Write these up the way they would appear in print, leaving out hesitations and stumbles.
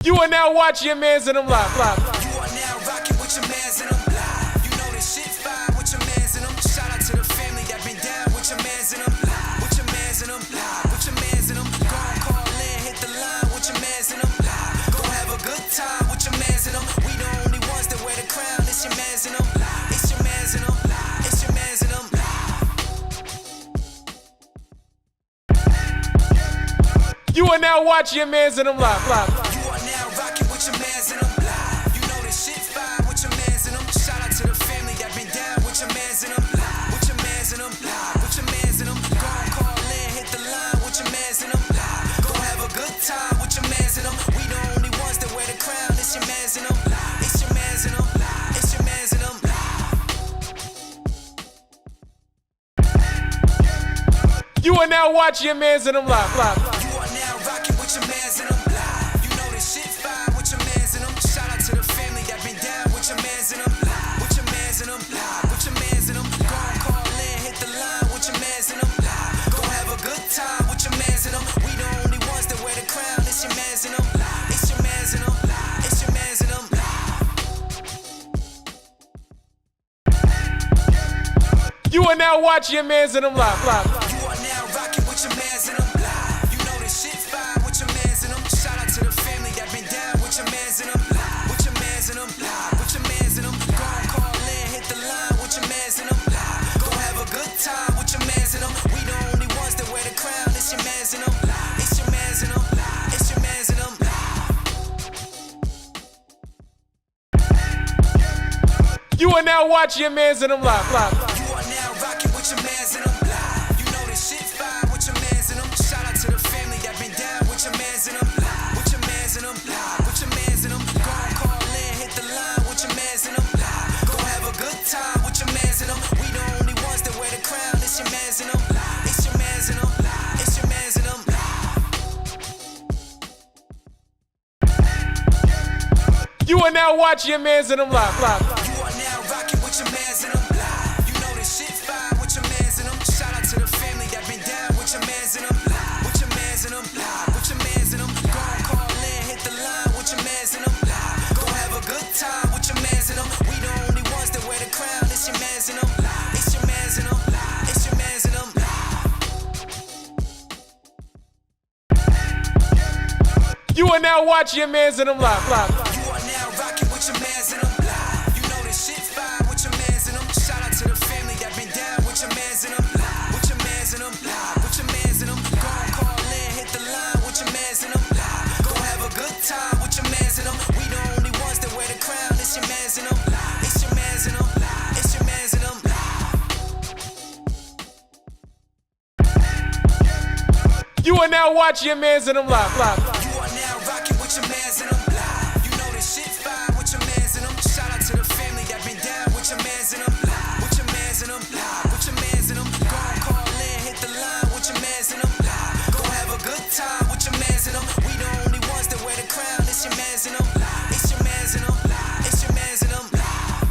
You are now watching Yah Mans and them live. You are now rocking with your mans and them live. You know this shit fire with your mans and them. Shout out to the family that been down with your mans and them live. With your mans and them live. With your mans and them. Go and call in, hit the line with your mans and them live. Go have a good time with your mans and them. We the only ones that wear the crown. It's your mans and them live. It's your mans and them live. It's your mans and them live. You are now watching Yah Mans and them live. You are now rocking with your mans and them live. You know this shit fire with your mans and them. Shout out to the family that been down with your mans and them live. With your mans and them live. With your mans and them. Go and call in, hit the line with your mans and them live. Go have a good time with your mans and them. We the only ones that wear the crown. It's your mans and them live. It's your mans and them live. It's your mans and them live. You are now watching Yah Mans and them live. You are now rocking with your mans and them live. You know this shit fire with your mans and them. Shout out to the family that been down with your mans and them live. With your mans and them live. With your mans and them. Go and call in, hit the line with your mans and them live. Go have a good time with your mans and them. We the only ones that wear the crown. It's your mans and them live. It's your mans and them live. It's your mans and them live. You are now watching Yah Mans and them live. You are now rocking with your mans and them live. You know this shit fire with your mans and them. Shout out to the family that been down with your mans and them live. With your mans and them live. With your mans and them. Go and call in, hit the line with your mans and them live. Go have a good time with your mans and them. We the only ones that wear the crown. It's your mans and them live. It's your mans and them live. It's your mans and them live. You are now watching Yah Mans and them live. You are now rocking with your mans and them live. You know this shit fire with your mans and them. Shout out to the family that been down with your mans and them live. With your mans and them live. With your mans and them. Go and call in, hit the line with your mans and them live. Go have a good time with your mans and them. We the only ones that wear the crown. It's your mans and them live. It's your mans and them live. It's your mans and them live. You are now watching Yah Mans and them live. You are now rocking with your mans and them live. You know this shit fire with your mans and them. Shout out to the family that been down with your mans and them live. With your mans and them live. With your mans and them. Go and call in, hit the line with your mans and them live. Go have a good time with your mans and them. We the only ones that wear the crown. It's your mans and them live. It's your mans and them live. It's your mans and them live. You are now watching Yah Mans and them live. You are now rocking with your mans and them live. You know this shit fire with your mans and them. Shout out to the family that been down with your mans and them live. With your mans and them live. With your mans and them. Go and call in, hit the line with your mans and them live. Go have a good time with your mans and them. We the only ones that wear the crown. It's your mans and them live. It's your mans and them live. It's your mans and them live. You are now watching Yah Mans and them live. You are now rocking with your mans and them live. You know this shit fire with your mans and them. Shout out to the family that been down with your mans and them live. With your mans and them live. With your mans and them. Go and call in, hit the line with your mans and them live. Go have a good time with your mans and them. We the only ones that wear the crown. It's your mans and them live. It's your mans and them live. It's your mans and them live.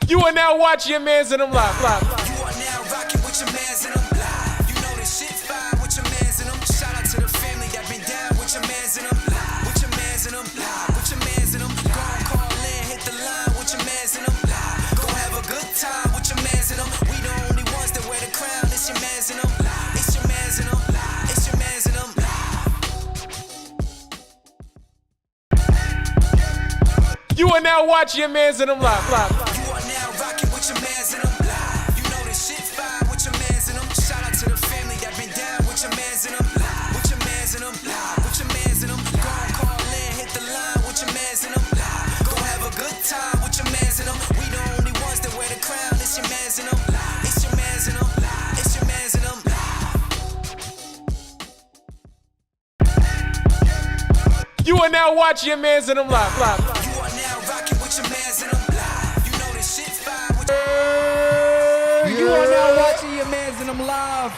You are now watching Yah Mans and them live. You are now rocking with your mans and them live. You know this shit fire with your mans and them. Shout out to the family that been down with your mans and them live. With your mans and them live. With your mans and them. Go and call in, hit the line with your mans and them live. Go have a good time with your mans and them. We the only ones that wear the crown. It's your mans and them live. It's your mans and them live. It's your mans and them live. You are now watching Yah Mans and them live. You are now rocking with your mans and them live. You know this shit fire with your mans and them. Shout out to the family that been down with your mans and them live. With your mans and them live. With your mans and them. Go and call in, hit the line with your mans and them live. Go have a good time with your mans and them. We the only ones that wear the crown. It's your mans and them live. It's your mans and them live. It's your mans and them live. You are now watching Yah Mans and them live. You are now rocking with your mans and them live. You know this shit fire with You are now watching Yah Mans and them live.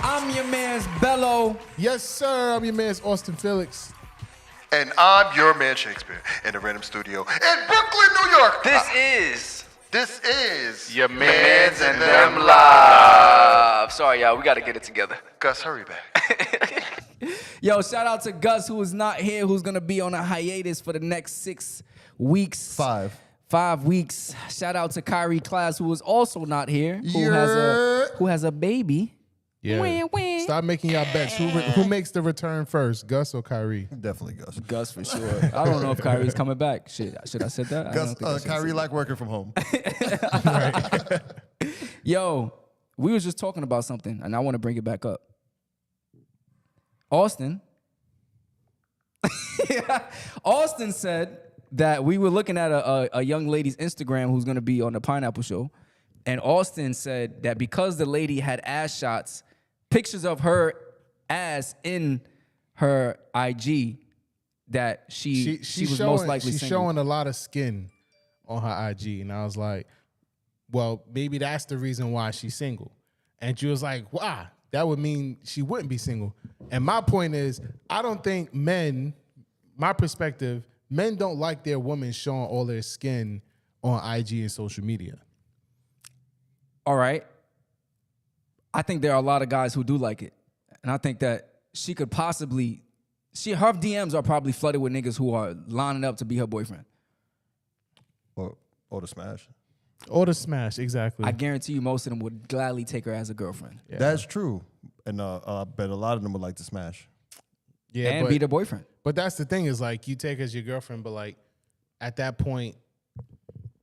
I'm your man's Bello. Yes, sir. I'm your man's Austin Felix. And I'm your man Shakespeare in the Random Studio in Brooklyn, New York. This is Yah Mans and them live. Sorry, y'all, we gotta get it together. Gus, hurry back. Yo, shout out to Gus, who is not here, who's gonna be on a hiatus for the next 6 weeks. 5 weeks. Shout out to Kyrie Class, who is also not here, who has a baby. Yeah. Wah, wah. Stop making y'all bets. Who makes the return first, Gus or Kyrie? Definitely Gus. Gus for sure. I don't know if Kyrie's coming back. Shit, should I said that? I don't think I Gus, should Kyrie say like working from home. that. Yo, we was just talking about something, and I want to bring it back up. Austin said that we were looking at a young lady's Instagram who's going to be on the Pineapple Show. And Austin said that because the lady had ass shots, pictures of her ass in her IG, that she was most likely she's single. showing a lot of skin on her IG. And I was like, well, maybe that's the reason why she's single. And she was like, wow, that would mean she wouldn't be single. And my point is, I don't think men, my perspective, men don't like their women showing all their skin on IG and social media. All right. I think there are a lot of guys who do like it. And I think that she could possibly, her DMs are probably flooded with niggas who are lining up to be her boyfriend. Or to smash. Or to smash, exactly. I guarantee you most of them would gladly take her as a girlfriend. Yeah. That's true. And I bet a lot of them would like to smash. Yeah, and be the boyfriend. But that's the thing is, like, you take her as your girlfriend, but, like, at that point,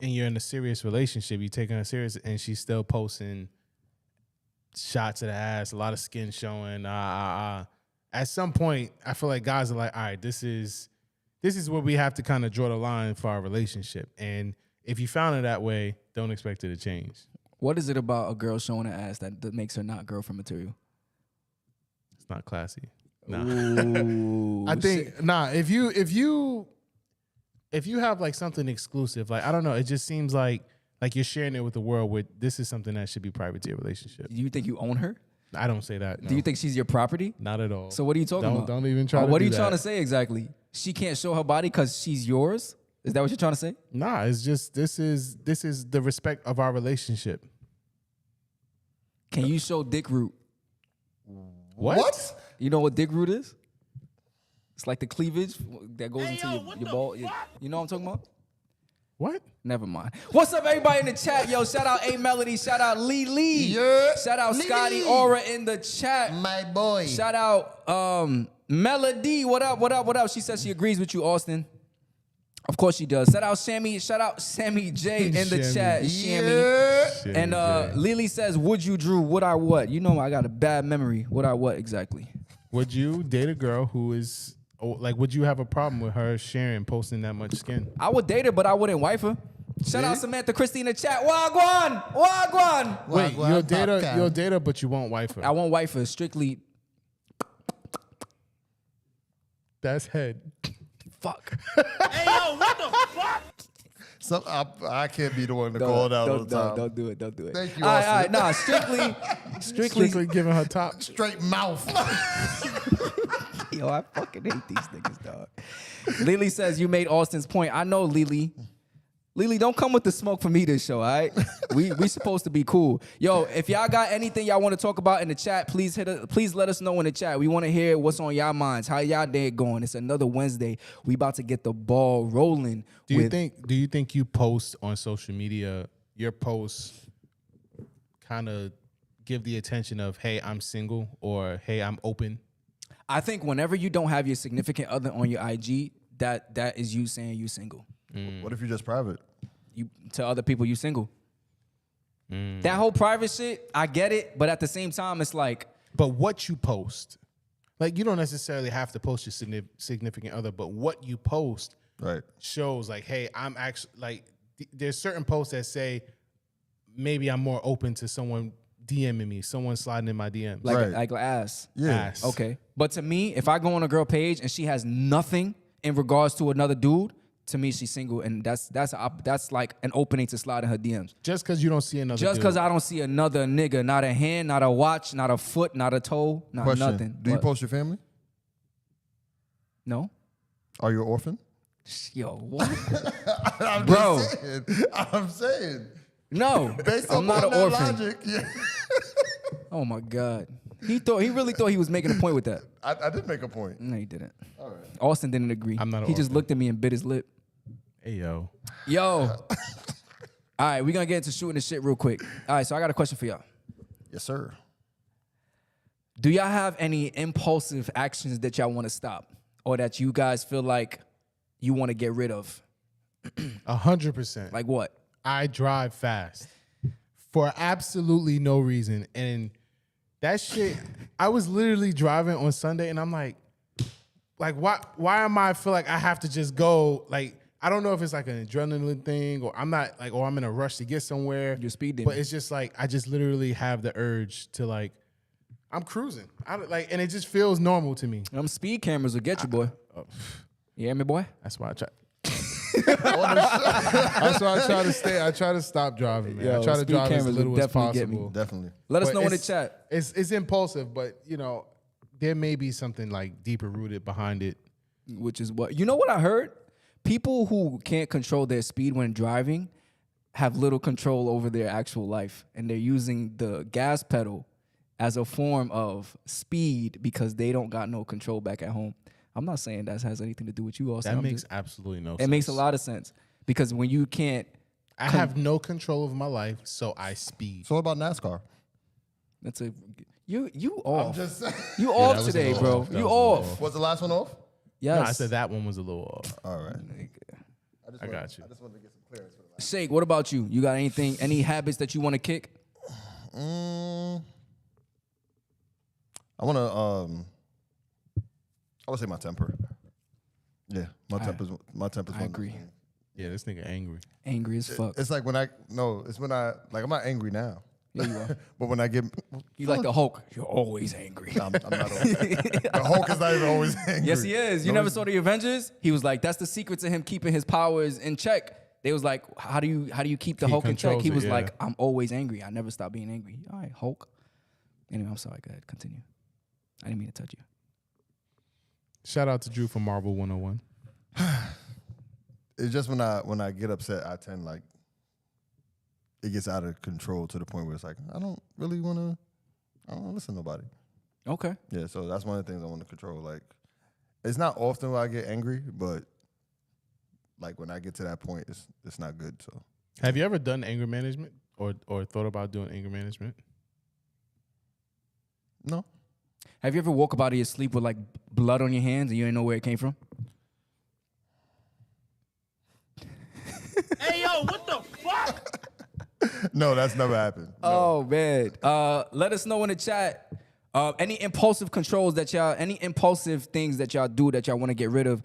and you're in a serious relationship, you taking her serious, and she's still posting shots of the ass, a lot of skin showing. At some point, I feel like guys are like, all right, this is where we have to kind of draw the line for our relationship. And if you found her that way, don't expect it to change. What is it about a girl showing her ass that makes her not girlfriend material? It's not classy. Nah. Ooh, I think if you have like something exclusive, like I don't know, it just seems like you're sharing it with the world. With this is something that should be private to your relationship. Do you think you own her? I don't say that. No. Do you think she's your property? Not at all. So what are you talking about? Don't even try. What are you trying to say exactly? She can't show her body because she's yours? Is that what you're trying to say? Nah, it's just this is the respect of our relationship. Can you show dick root? What? You know what dick root is? It's like the cleavage that goes into your ball. You know what I'm talking about? What? Never mind. What's up, everybody in the chat? Yo, shout out A Melody. Shout out Lee. Yeah. Shout out Scotty Aura in the chat. My boy. Shout out Melody. What up? She says she agrees with you, Austin. Of course she does. Shout out Sammy J in the Shammy. chat. Yeah. Shammy. And Lily says, would you, Drew? Would I what? You know I got a bad memory. Would I what exactly? Would you date a girl who is like? Would you have a problem with her posting that much skin? I would date her, but I wouldn't wife her. Shout out Samantha Christie in the chat. Wagwan. Wait, Wagwan, you'll date her, but you won't wife her. I won't wife her. Strictly, That's head. fuck. So I can't be the one to call it out all the time. Don't do it. Thank you, All Austin. right, nah, strictly. Strictly giving her top. Straight mouth. Yo, I fucking hate these niggas, dog. Lily says, you made Austin's point. I know, Lily. Lily, don't come with the smoke for me this show, all right? We supposed to be cool. Yo, if y'all got anything y'all want to talk about in the chat, please let us know in the chat. We want to hear what's on y'all minds. How y'all day going? It's another Wednesday. We about to get the ball rolling. Do you think you post on social media, your posts kind of give the attention of, hey, I'm single, or hey, I'm open? I think whenever you don't have your significant other on your IG, that is you saying you single. What if you're just private? You to other people you single. That whole private shit, I get it, but at the same time, it's like. But what you post, like you don't necessarily have to post your significant other, but what you post shows like, hey, I'm actually like. There's certain posts that say maybe I'm more open to someone DMing me, someone sliding in my DMs, like ass. Yeah. Ass. Okay, but to me, if I go on a girl page and she has nothing in regards to another dude, to me she's single, and that's like an opening to slide in her DMs. Just because you don't see another. Just because I don't see another nigga, not a hand, not a watch, not a foot, not a toe, not Question. nothing. Do you What? post your family? No. Are you an orphan? Yo, what? I'm Bro. just saying. I'm saying. No, Based I'm on not an that orphan. logic, yeah. Oh my God. He really thought he was making a point with that. I did make a point. No, he didn't. All right. Austin didn't agree. I'm not an He just Austin. looked at me and bit his lip. Hey, yo. Yo. All right, we're gonna get into shooting the shit real quick. All right, so I got a question for y'all. Yes, sir. Do y'all have any impulsive actions that y'all want to stop, or that you guys feel like you want to get rid of? 100%. Like what? I drive fast for absolutely no reason. And that shit, I was literally driving on Sunday and I'm like why am I feel like I have to just go? Like, I don't know if it's like an adrenaline thing or I'm not like, or I'm in a rush to get somewhere. You're speed demon. But it's just like, I just literally have the urge to like, I'm cruising. And it just feels normal to me. Them speed cameras will get you, boy. You hear me, boy? That's why I try. That's why I try to stay. I try to stop driving, man. Yo, I try to speed drive as cameras will little as definitely get me. possible. Definitely. Let us But know in the it's- chat. It's impulsive, but you know, there may be something like deeper rooted behind it. Which is what, you know what I heard? People who can't control their speed when driving have little control over their actual life, and they're using the gas pedal as a form of speed because they don't got no control back at home. I'm not saying that has anything to do with you, Austin. That makes absolutely no sense. It makes a lot of sense because when you can't, I have no control of my life, so I speed. So what about NASCAR? that's a you off. Just You off was a today, little bro. off. That You was a little off. was the last one off? Yes. No, I said that one was a little off. All right. I got you. I just wanted to get some clearance for the last. Shake, what about you? You got anything, any habits that you want to kick? I want to. I would say my temper. Yeah, my temper's I agree. Yeah, this nigga angry. Angry as fuck. It's like when I'm not angry now. Yeah, you are. But when I get, You like the Hulk. You're always angry. I'm not. The Hulk is not even always angry. Yes, he is. You No, never he's- saw the Avengers? He was like, that's the secret to him keeping his powers in check. They was like, how do you keep the He Hulk in check? controls He it, was yeah. like, I'm always angry. I never stop being angry. All right, Hulk. Anyway, I'm sorry. Go ahead. Continue. I didn't mean to touch you. Shout out to Drew from Marvel 101. It's just when I get upset, I tend like it gets out of control to the point where it's like I don't listen to nobody. Okay. Yeah, so that's one of the things I want to control. Like, it's not often where I get angry, but like when I get to that point, it's not good. So, Have you ever done anger management or thought about doing anger management? no. Have you ever woke up out of your sleep with like blood on your hands and you didn't know where it came from? No, that's never happened. No. Oh man. Let us know in the chat. Any impulsive controls that y'all, any impulsive things that y'all do that y'all want to get rid of.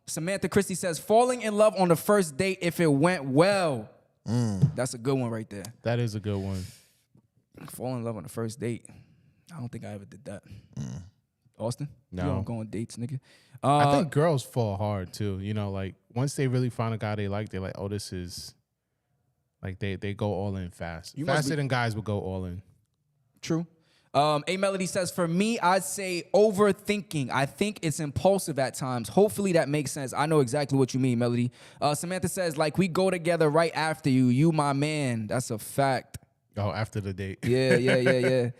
Samantha Christie says, falling in love on the first date if it went well. That's a good one right there. That is a good one. Fall in love on the first date. I don't think I ever did that. Austin? No. You don't go on dates, nigga. I think girls fall hard too. You know, like once they really find a guy they like, they're like, oh, this is like they go all in fast. You must Faster be- than guys would go all in. True. A Melody says, for me, I'd say overthinking. I think it's impulsive at times. Hopefully that makes sense. I know exactly what you mean, Melody. Samantha says, like, we go together right after you. You my man. That's a fact. Oh, after the date. Yeah.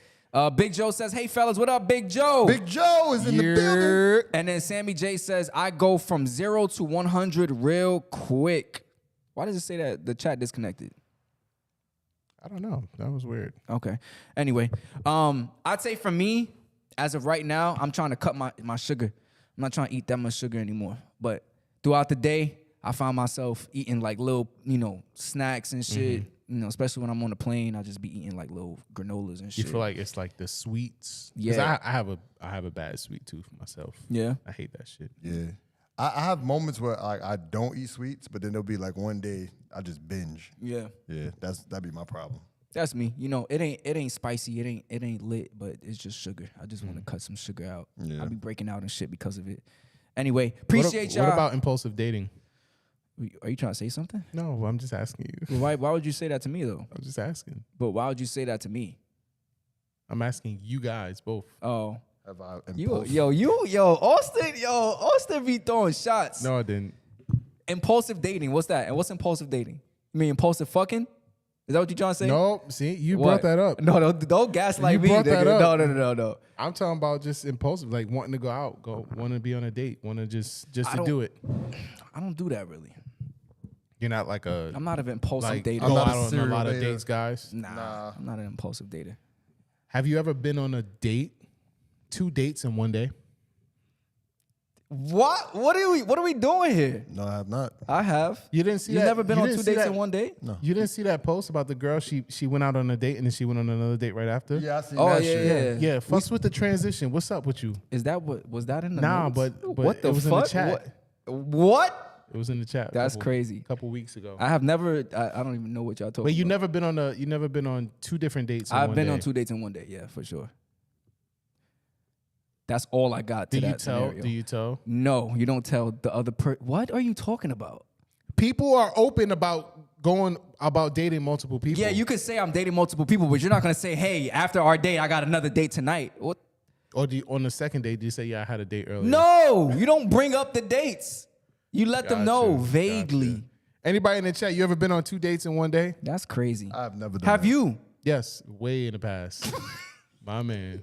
Big Joe says, hey, fellas, what up, Big Joe? Big Joe is in the building. And then Sammy J says, I go from 0 to 100 real quick. Why does it say that the chat disconnected? I don't know. That was weird. Okay. Anyway, I'd say for me, as of right now, I'm trying to cut my sugar. I'm not trying to eat that much sugar anymore. But throughout the day, I find myself eating like little, snacks and shit. Especially when I'm on the plane, I just be eating like little granolas and You shit. feel like it's like the sweets? 'Cause Yeah. I have a bad sweet tooth myself. Yeah. I hate that shit. Yeah, I have moments where I don't eat sweets, but then there'll be like one day I just binge. Yeah. Yeah, that'd be my problem. That's me. It ain't spicy. It ain't lit, but it's just sugar. I just want to cut some sugar out. Yeah. I be breaking out and shit because of it. Anyway, appreciate y'all. What about impulsive dating? Are you trying to say something? No, I'm just asking you. Why would you say that to me though? I'm just asking. But why would you say that to me? I'm asking you guys both. Oh. Have I Austin be throwing shots. No, I didn't. Impulsive dating, what's that? And what's impulsive dating? You mean impulsive fucking? Is that what you trying to say? Nope. See, you What? brought that up. No, don't gaslight You me. brought that nigga. up. No. I'm talking about just impulsive, like wanting to go out, want to be on a date, want to just to do it. I don't do that really. You're not like I'm not an impulsive like dater. go I'm not out a on a serial lot of dater. dates, guys. Nah, I'm not an impulsive dater. Have you ever been on a date, 2 dates in one day? What? What are we doing here? No, I have not. I have. You didn't see You that? never been You on didn't 2 see dates that? in one day? No. You didn't see that post about the girl? She went out on a date and then she went on another date right after. Yeah, I seen Oh that yeah, shit. yeah. Yeah, fucks with the transition. What's up with you? Is that what was that in the Nah, notes? but what the it was fuck? in the chat. What? It was in the chat. That's crazy. A couple weeks ago. I have never. I don't even know what y'all talking. But you about. never been on 2 different dates. In I've one been day. on 2 dates in one day. Yeah, for sure. That's all I got to Do you that tell? scenario. Do you tell? No, you don't tell the other person. What are you talking about? People are open about dating multiple people. Yeah, you could say I'm dating multiple people, but you're not gonna say, "Hey, after our date, I got another date tonight." What? Or on the second date, do you say, "Yeah, I had a date earlier"? No, you don't bring up the dates. You let them know Gotcha, vaguely. gotcha. Anybody in the chat, you ever been on 2 dates in one day? That's crazy. I've never done Have that. you? Yes, way in the past. My man.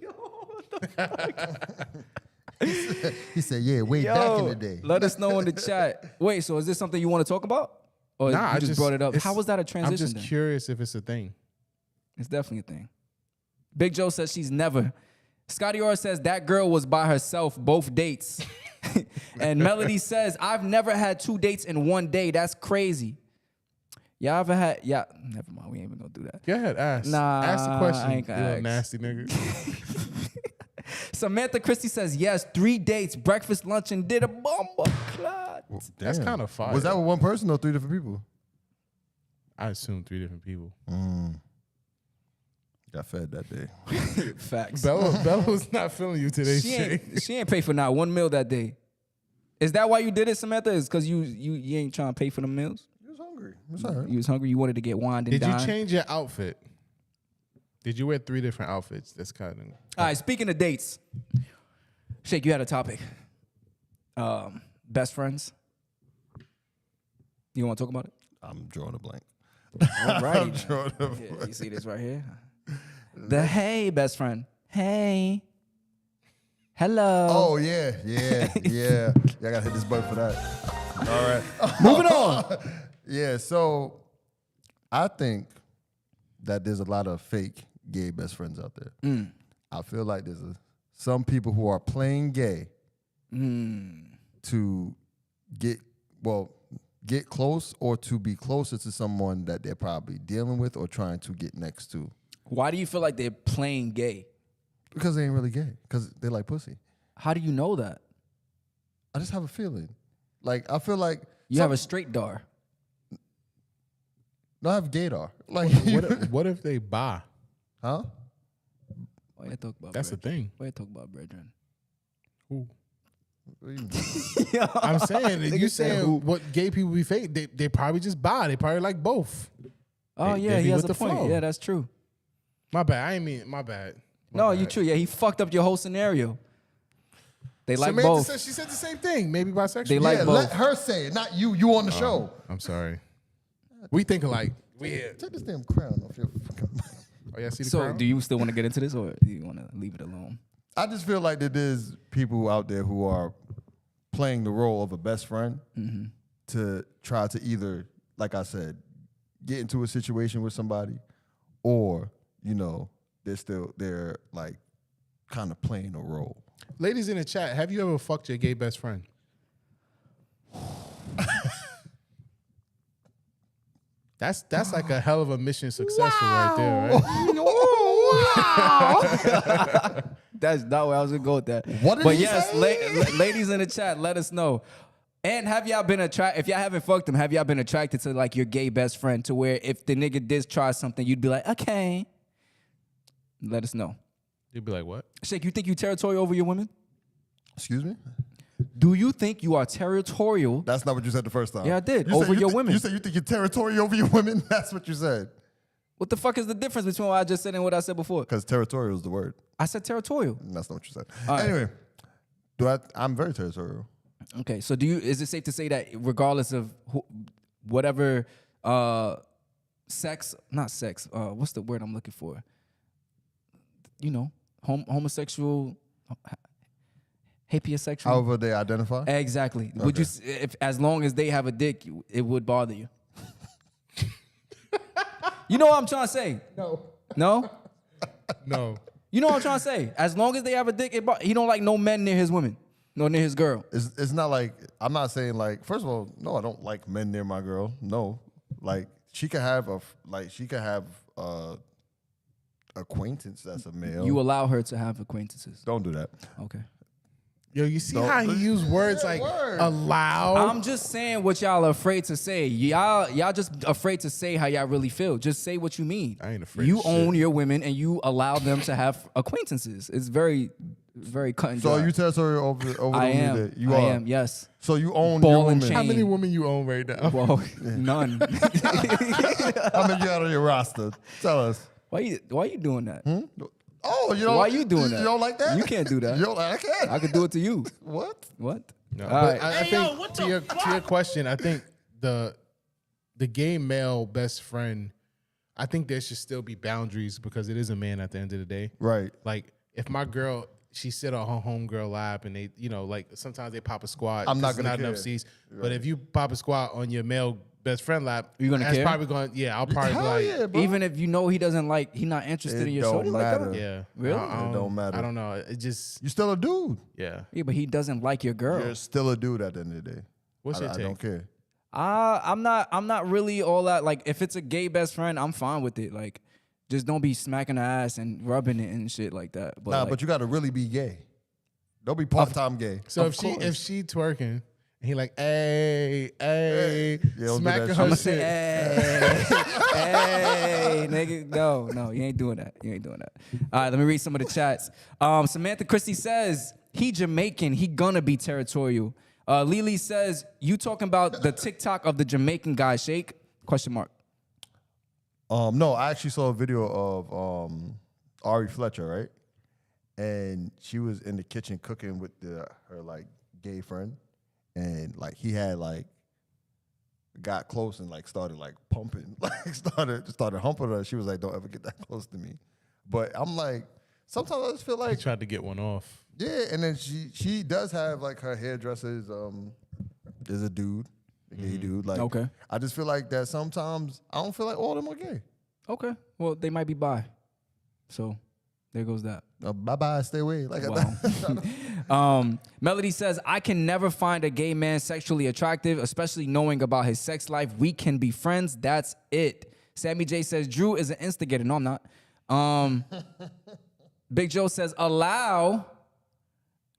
He said, yeah, way back in the day. Let us know in the chat. Wait, so is this something you want to talk about? Or Nah, you I just brought it up? it's- How was that a I'm transition just then? curious if it's a thing. It's definitely a thing. Big Joe says she's never. Scotty Orr says that girl was by herself both dates. And Melody says, I've never had 2 dates in one day. That's crazy. Y'all ever had, yeah, never mind. We ain't even gonna do that. Go ahead, ask. Nah, Ask the question, I ain't you gonna little ask. nasty nigga. Samantha Christie says, yes, 3 dates, breakfast, lunch, and dinner. Bomba clot. That's Damn. kind of fire. Was that with one person or 3 different people? I assume 3 different people. Got fed that day. Facts. Bella was not feeling you today. She ain't pay for not one meal that day. Is that why you did it, Samantha? Is because you ain't trying to pay for the meals? He was hungry. It's all right. You was hungry. You wanted to get wined and Did you dined. change your outfit? Did you wear 3 different outfits? That's kind of. All right. Speaking of dates, Shake, you had a topic. Best friends. You want to talk about it? I'm drawing a blank. All right. Drawing a Yeah, you see this right here? The hey best friend. Hey. Hello. Oh, yeah. I got to hit this button for that. All right. Moving on. Yeah, so I think that there's a lot of fake gay best friends out there. I feel like there's some people who are playing gay to get close or to be closer to someone that they're probably dealing with or trying to get next to. Why do you feel like they're playing gay? Because they ain't really gay. Because they like pussy. How do you know that? I just have a feeling. Like, I feel like... You have a straight dar. No, I have gaydar. Like, What if they buy? huh? Why you talk about That's the brethren? thing. Why you talk about brethren? Ooh. What do you mean? I'm saying, Nigga you said saying who? what gay people be fake? They probably just buy. They probably like both. Oh, They- yeah, they he be has with a the point. flow. Yeah, that's true. My bad. I ain't mean my bad. My No, bad. you true. Yeah, he fucked up your whole scenario. They like Samantha both. said she said the same thing. Maybe bisexual. They like Yeah, both. let her say it, not you. You on the show. I'm sorry. We think alike. We. Take this damn crown off your fucking Oh yeah, see the So, crown? do you still want to get into this, or do you want to leave it alone? I just feel like that there's people out there who are playing the role of a best friend to try to either, like I said, get into a situation with somebody, or they're like kind of playing a role. Ladies in the chat, have you ever fucked your gay best friend? That's like a hell of a mission successful right there, right? That's not where I was gonna go with that. What did but he yes, say? ladies in the chat, let us know. And have y'all been attracted? If y'all haven't fucked them, have y'all been attracted to like your gay best friend to where if the nigga did try something, you'd be like, okay. Let us know. You'd be like, what? Shake, you think you territorial over your women? Excuse me? Do you think you are territorial? That's not what you said the first time. Yeah, I did. You said Over you your thi- women. You said you think you're territorial over your women? That's what you said. What the fuck is the difference between what I just said and what I said before? Because territorial is the word. I said territorial. That's not what you said. All right. Anyway, I'm very territorial. Okay, so is it safe to say that regardless of whatever not sex. What's the word I'm looking for? You know, homosexual, hapiosexual. However they identify. Exactly. Would you, if as long as they have a dick, it would bother you? You know what I'm trying to say? No. No? No. You know what I'm trying to say? As long as they have a dick, he don't like no men near his women, no near his girl. It's not like, I'm not saying like, first of all, no, I don't like men near my girl. No, like she could have acquaintance that's a male. You allow her to have acquaintances. Don't do that. Okay. Yo, you see how he used words like allow? I'm just saying what y'all are afraid to say. Y'all just afraid to say how y'all really feel. Just say what you mean. I ain't afraid You of own shit. your women and you allow them to have acquaintances. It's very, very cut and So dry. are you territory over I the am. women that you I are? am. Yes. So you own Ball your and women. chain. How many women you own right now? Well, none. How many you got on your roster? Tell us. Why you doing that? Oh, you don't. Why you doing that? You don't like that? You can't do that. You don't like, I can. I could do it to you. What? What? No, All but right. I think to your question, I think the gay male best friend, I think there should still be boundaries because it is a man at the end of the day. Right. Like if my girl, she sit on her homegirl lap and they, you know, like sometimes they pop a squat. I'm not 'cause there's gonna not enough care. seats. But if you pop a squat on your male best friend lap, You gonna that's care? probably going. Yeah, I'll probably be Hell like, yeah, bro. Even if you know he doesn't like, he not interested It in your don't shorty like matter. that. yeah, Really? It don't matter. I don't know. It just, You still a dude. yeah. Yeah, but he doesn't like your girl. You're still a dude at the end of the day. What's your I take? don't care. I'm not really all that. Like, if it's a gay best friend, I'm fine with it. Like, just don't be smacking her ass and rubbing it and shit like that. But Nah, like, but you got to really be gay. Don't be part-time gay. So Of if she twerking and he like, hey, hey, Yeah, don't do smacking that her I'ma shit. say, hey, nigga, no, you ain't doing that. You ain't doing that. All right, let me read some of the chats. Samantha Christie says he Jamaican, he gonna be territorial. Lily says you talking about the TikTok of the Jamaican guy shake? Question mark. No, I actually saw a video of Ari Fletcher, right? And she was in the kitchen cooking with her like gay friend, and like he had like got close and like started like pumping, like started humping her. She was like, "Don't ever get that close to me." But I'm like, sometimes I just feel He like, tried to get one off. yeah. And then she does have like her hairdresser is a dude, a gay dude. Like, Okay. I just feel like that sometimes I don't feel like all of them are gay. Okay, well they might be bi, so there goes that. Bye bye, stay away. Like Wow. Melody says, I can never find a gay man sexually attractive, especially knowing about his sex life. We can be friends. That's it. Sammy J says, Drew is an instigator. No, I'm not. Big Joe says, allow.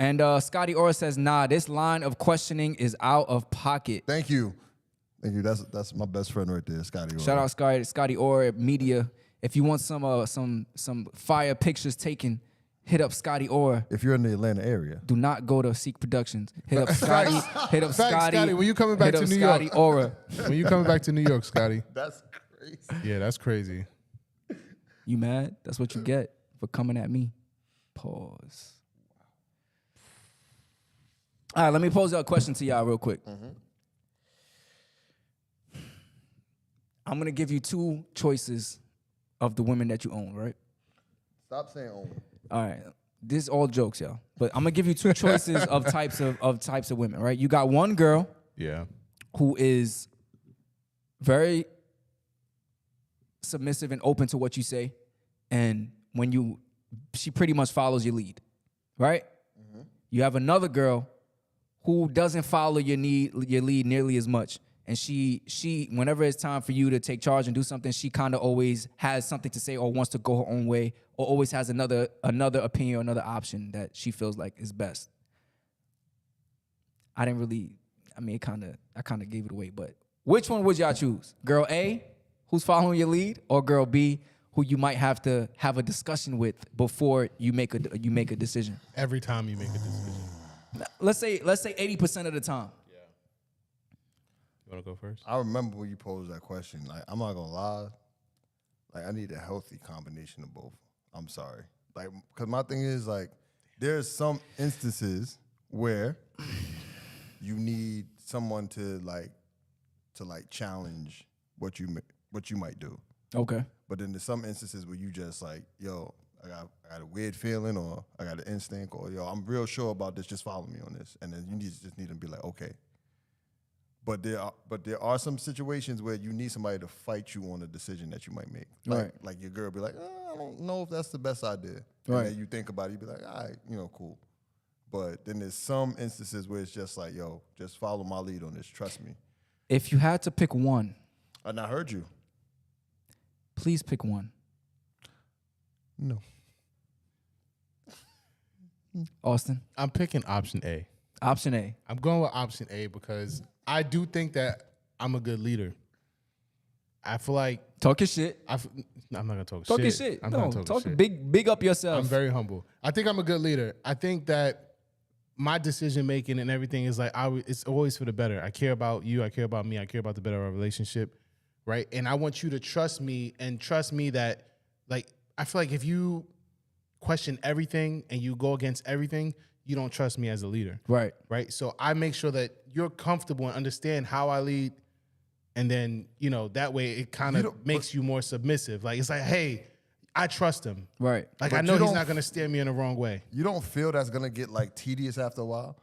And Scotty Orr says, nah, this line of questioning is out of pocket. Thank you. That's my best friend right there, Scotty. Shout out Scotty Orr Media. If you want some fire pictures taken, hit up Scotty Orr. If you're in the Atlanta area, Do not go to Seek Productions. Hit up Scotty. Hit up Facts, Scotty. Scotty, when you coming back hit to up New Scotty York? Aura. When you coming back to New York, Scotty? that's crazy. Yeah, that's crazy. You mad? That's what you get for coming at me. Pause. All right, let me pose a question to y'all real quick. I'm gonna give you two choices of the women that you own, right? Stop saying own. All right. This is all jokes, y'all. But I'm gonna give you two choices of types of women, right? You got one girl Yeah. who is very submissive and open to what you say, and she pretty much follows your lead, right? You have another girl who doesn't follow your lead nearly as much, and she whenever it's time for you to take charge and do something, she kind of always has something to say or wants to go her own way, or always has another opinion or another option that she feels like is best. I kind of gave it away, but which one would y'all choose? Girl A, who's following your lead, or girl B, who you might have to have a discussion with before you make a decision? Every time you make a decision. Let's say 80% of the time. You want to go first? I remember when you posed that question. Like, I'm not gonna lie. Like, I need a healthy combination of both. I'm sorry. Like, cause my thing is like, there's some instances where you need someone to challenge what you what you might do. Okay. But then there's some instances where you just like, yo, I got a weird feeling, or I got an instinct, or yo, I'm real sure about this. Just follow me on this, and then you just need to be like, okay. But there are some situations where you need somebody to fight you on a decision that you might make. Like your girl be like, I don't know if that's the best idea. And then you think about it, you be like, all right, cool. But then there's some instances where it's just like, yo, just follow my lead on this. Trust me. If you had to pick one, And I heard you. please pick one. No. Austin, I'm picking option A. option A. I'm going with option A because I do think that I'm a good leader. I feel like Talk your shit. I'm not gonna talk Talk shit. your shit. I'm No, not talking talk shit. big up yourself. I'm very humble. I think I'm a good leader. I think that my decision making and everything is like it's always for the better. I care about you. I care about me. I care about the better of our relationship, right? And I want you to trust me and trust me that, like, I feel like if you question everything and you go against everything, you don't trust me as a leader, Right. right? So I make sure that you're comfortable and understand how I lead, and then that way it kind of makes you more submissive. Like it's like, hey, I trust him. Right. Like But I know you he's don't- not gonna steer me in the wrong way. You don't feel that's gonna get like tedious after a while?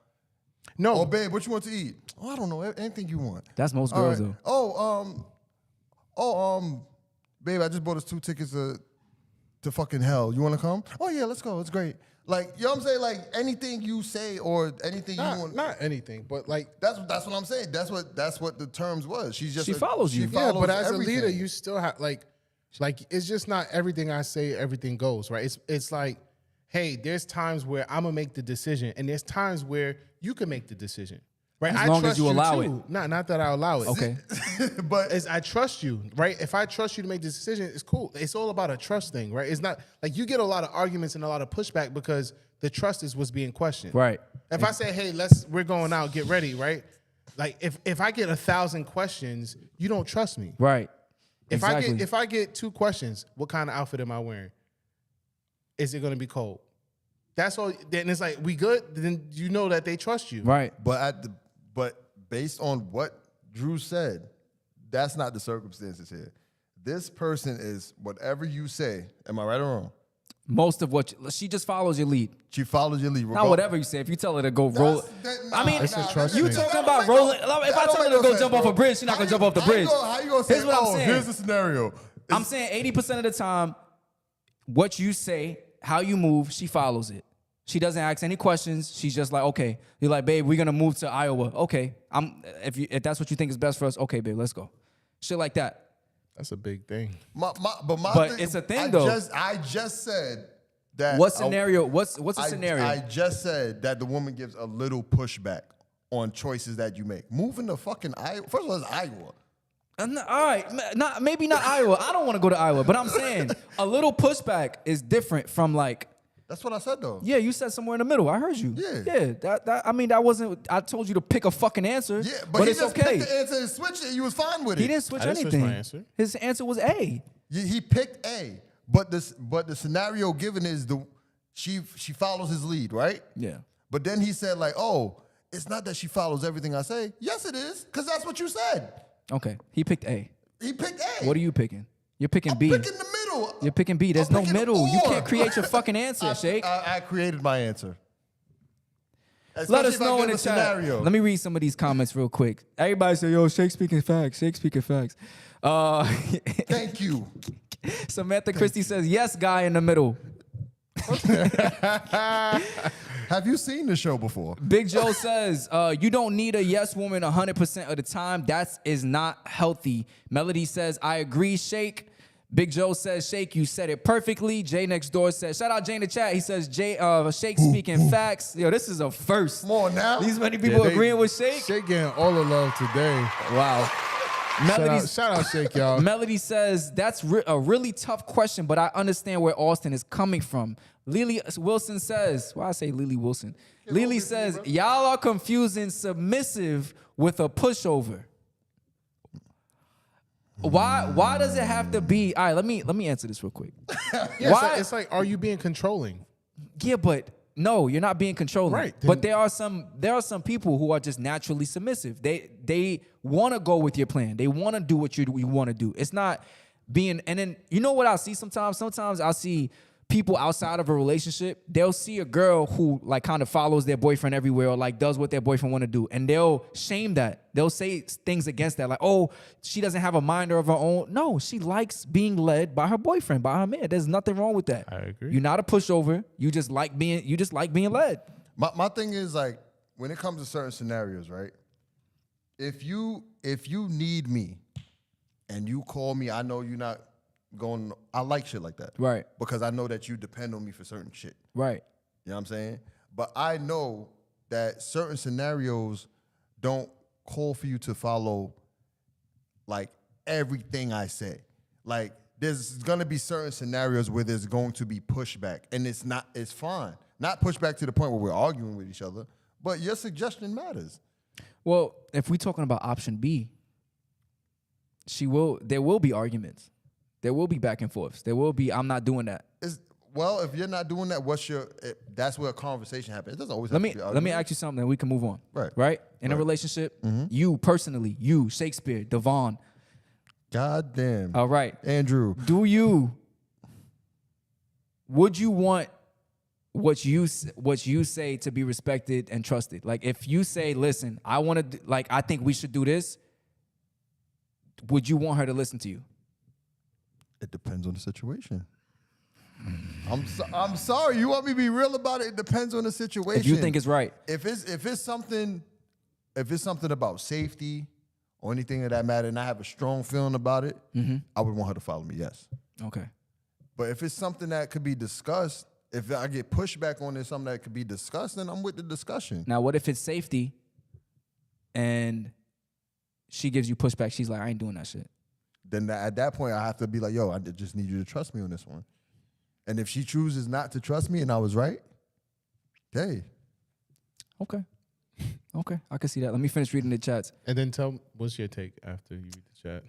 No, Oh, babe, what you want to eat? Oh, I don't know. Anything you want. That's most All girls right. though. Babe, I just bought us 2 tickets to fucking hell. You want to come? Oh yeah, let's go. It's great. Like, you know what I'm saying? Like anything you say or anything you want. not anything, but like That's what I'm saying. That's what the terms was. She follows you. yeah. follows But as everything. a leader, you still have like it's just not everything I say. Everything goes right. It's like, hey, there's times where I'm gonna make the decision, and there's times where you can make the decision. Right. As I long as trust you allow too. Not that I allow it. Okay. but I trust you, right? If I trust you to make the decision, it's cool. It's all about a trust thing, right? It's not like you get a lot of arguments and a lot of pushback because the trust is what's being questioned. Right. If I say, hey, we're going out, get ready, right? Like if I get 1,000 questions, you don't trust me. Right. If Exactly. I get 2 questions, what kind of outfit am I wearing? Is it gonna be cold? That's all. Then it's like, we good? Then you know that they trust you. Right. but based on what Drew said, that's not the circumstances here. This person is whatever you say. Am I right or wrong? Most of what she just follows your lead. She follows your lead. Not whatever you say. If you tell her to go roll, I mean, It's a trust you thing. talking about rolling. If I tell her to go jump off a bridge, she's not gonna jump off the bridge. How you gonna say, Here's what I'm saying. here's the scenario. I'm saying 80% of the time, what you say, how you move, she follows it. She doesn't ask any questions. She's just like, okay. You're like, babe, we're gonna move to Iowa. Okay, if that's what you think is best for us, okay, babe, let's go. Shit like that. That's a big thing. But But it's a thing, though. I just said that. What scenario? What's a scenario? I just said that the woman gives a little pushback on choices that you make. Moving to fucking Iowa. First of all, it's Iowa. All right, maybe not Iowa. I don't want to go to Iowa, but I'm saying a little pushback is different from like. That's what I said though. Yeah, you said somewhere in the middle. I heard you. Yeah. That wasn't. I told you to pick a fucking answer. Yeah, but he it's just okay. picked the answer and switched it. You was fine with it. He didn't switch I didn't switch anything. my answer. His answer was A. He picked A, but the scenario given is she follows his lead, right? Yeah. But then he said like, oh, it's not that she follows everything I say. Yes, it is, because that's what you said. Okay. He picked A. He picked A. What are you picking? You're picking I'm B. picking the middle. You're picking B. There's I'm no picking middle. You or. can't create your fucking answer, Shake. I created my answer. Let Especially us if I know give in the a chat. scenario. Let me read some of these comments real quick. Everybody say, yo, Shake speaking facts. Shake speaking facts. Thank you. Samantha Christie says, yes, guy in the middle. Have you seen the show before? Big Joe says, you don't need a yes woman 100% of the time. That is not healthy. Melody says, I agree, Shake. Big Joe says, Shake, you said it perfectly. Jay next door says, shout out Jay in the chat. He says, Shake speaking facts. Yo, this is a first. Come on now. These many people agreeing with Shake. Shake getting all the love today. Wow. Shout out Shake, y'all. Melody says, that's a really tough question, but I understand where Austin is coming from. Lily Wilson says, why I say Lily Wilson? Lily says, y'all are confusing submissive with a pushover. Why does it have to be? All right, let me answer this real quick. Yeah, it's like, are you being controlling? Yeah, but No, you're not being controlling. Right, But then- there are some people who are just naturally submissive. They want to go with your plan. They want to do what you want to do. It's not being. And then you know what I see sometimes. Sometimes I see people outside of a relationship. They'll see a girl who like kind of follows their boyfriend everywhere or like does what their boyfriend want to do, and they'll shame that. They'll say things against that, like, "Oh, she doesn't have a mind of her own." No, she likes being led by her boyfriend, by her man. There's nothing wrong with that. I agree. You're not a pushover. You just like being led. My thing is like when it comes to certain scenarios, right? If you need me and you call me, I know you're not going. I like shit like that, Right. Because I know that you depend on me for certain shit. Right. You know what I'm saying? But I know that certain scenarios don't call for you to follow like everything I say. Like there's gonna be certain scenarios where there's going to be pushback, and it's fine. Not pushback to the point where we're arguing with each other, but your suggestion matters. Well, if we're talking about option B, there will be arguments. There will be back and forths. There will be, I'm not doing that. Well, if you're not doing that, that's where a conversation happens. It doesn't always Let have me to be let me argument. ask you something and we can move on. Right. Right? In a Right. relationship, you personally, you, Shakespeare, Devon, God damn. all right. Andrew. Would you want what you say to be respected and trusted? Like if you say, listen, I think we should do this, would you want her to listen to you? It depends on the situation. I'm sorry. You want me to be real about it? It depends on the situation. If you think it's right. If it's something about safety or anything of that matter, and I have a strong feeling about it, I would want her to follow me. Yes. Okay. But if it's something that could be discussed, if I get pushback on it, something that could be discussed, then I'm with the discussion. Now, what if it's safety and she gives you pushback? She's like, I ain't doing that shit. Then at that point, I have to be like, yo, I just need you to trust me on this one. And if she chooses not to trust me and I was right, hey. Okay. Okay. I can see that. Let me finish reading the chats. And then what's your take after you read the chat?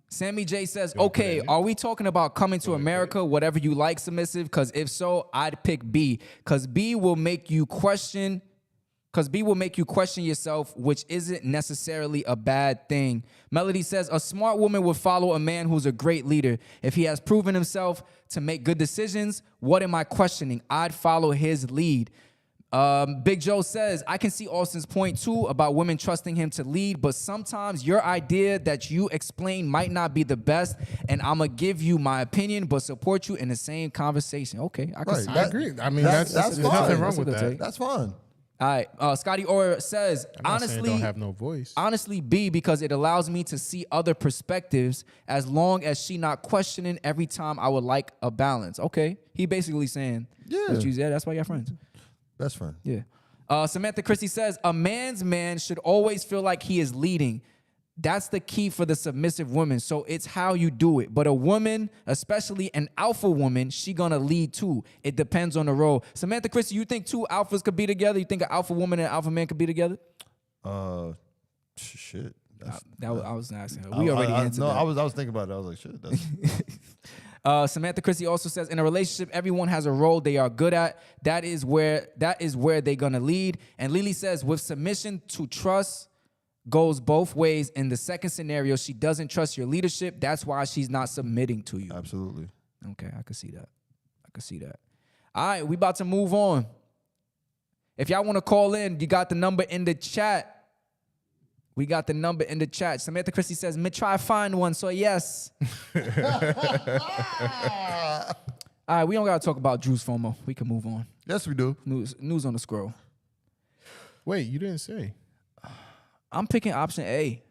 Sammy J says, wanna put it okay, in? are we talking about coming to America, whatever you like, submissive? Because if so, I'd pick B. Because B will make you question yourself, which isn't necessarily a bad thing. Melody says, a smart woman would follow a man who's a great leader. If he has proven himself to make good decisions, what am I questioning? I'd follow his lead. Big Joe says, I can see Austin's point too about women trusting him to lead, but sometimes your idea that you explain might not be the best, and I'm going to give you my opinion, but support you in the same conversation. Okay, I can Right. see I that. agree. I mean, That's there's fine. nothing wrong That's a with good that. take. That's fine. All right, Scotty Orr says, I'm not saying honestly, don't have no voice. honestly, B, because it allows me to see other perspectives as long as she not questioning every time. I would like a balance. Okay, he basically saying, Yeah. what you said, that's why you're friends. Best friend. Yeah. Samantha Christie says, a man's man should always feel like he is leading. That's the key for the submissive woman. So it's how you do it. But a woman, especially an alpha woman, she gonna lead too. It depends on the role. Samantha Christie, you think two alphas could be together? You think an alpha woman and an alpha man could be together? Shit. I was asking her. We already answered that. I was thinking about it. I was like, shit. That's, Samantha Christie also says, in a relationship, everyone has a role they are good at. That is where they're gonna lead. And Lily says, with submission to trust goes both ways. In the second scenario, she doesn't trust your leadership. That's why she's not submitting to you. absolutely. Okay, I can see that. All right, we about to move on. If y'all want to call in, you got the number in the chat. We got the number in the chat. Samantha Christie says, me try find one, so yes. All right, we don't got to talk about Drew's FOMO. We can move on. Yes, we do. News on the scroll. Wait, you didn't say. I'm picking option A.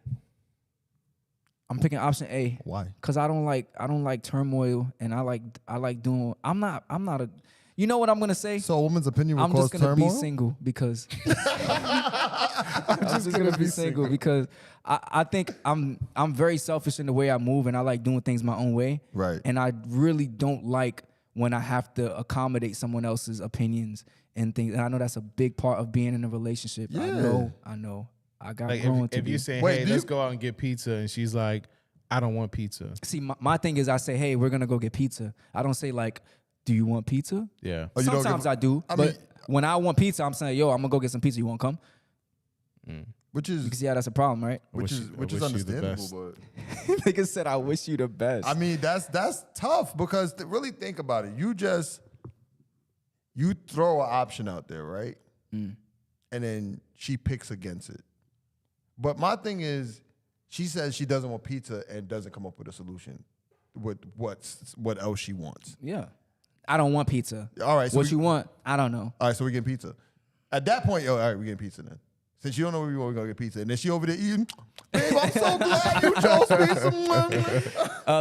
Why? Cause I don't like turmoil, and I like doing. I'm not a. You know what I'm gonna say? So a woman's opinion will I'm cause just gonna turmoil? be single because I'm just gonna be single because I think I'm very selfish in the way I move, and I like doing things my own way. Right. And I really don't like when I have to accommodate someone else's opinions and things. And I know that's a big part of being in a relationship. Yeah. I know. I got Like growing to if do. you say, Wait, hey, do let's you- go out and get pizza, and she's like, I don't want pizza. See, my thing is I say, hey, we're going to go get pizza. I don't say like, Do you want pizza? Yeah. Oh, you don't Sometimes give- I do. I But mean- when I want pizza, I'm saying, yo, I'm gonna go get some pizza. You wanna come? which You can is see how that's a problem, right? which wish is you- I which is wish you the understandable. best. But Nigga said, I wish you the best. I mean, that's tough because to really think about it, you throw an option out there, right? And then she picks against it. But my thing is, she says she doesn't want pizza and doesn't come up with a solution with what else she wants. Yeah. I don't want pizza. All right, so what we- you want? I don't know. All right, so we're getting pizza. At that point, yo, all right, we're getting pizza then. Since you don't know where we want, we're gonna get pizza. And then she over there eating. Babe, I'm so glad you chose pizza.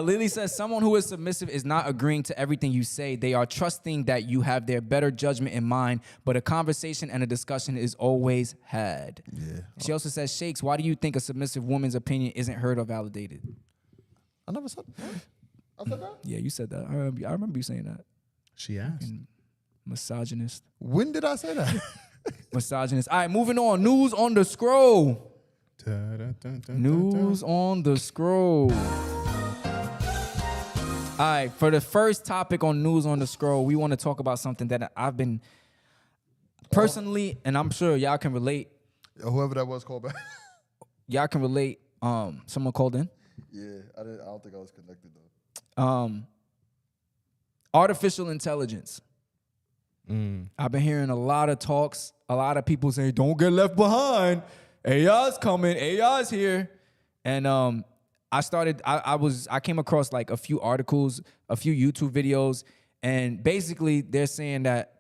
Lily says, someone who is submissive is not agreeing to everything you say. They are trusting that you have their better judgment in mind, but a conversation and a discussion is always had. Yeah. She also says, Shakes, why do you think a submissive woman's opinion isn't heard or validated? I never said that. I said that? Yeah, you said that. I remember you saying that. She asked. Misogynist. When did I say that? Misogynist. All right, moving on. News on the scroll. News. News on the scroll. All right, for the first topic on News on the Scroll, we want to talk about something that I've been personally, and I'm sure y'all can relate. Whoever that was called back. Y'all can relate. Someone called in. Yeah, I don't think I was connected though. Artificial intelligence. I've been hearing a lot of talks, a lot of people saying, don't get left behind. AI's coming, AI's here. And I came across like a few articles, a few YouTube videos, and basically they're saying that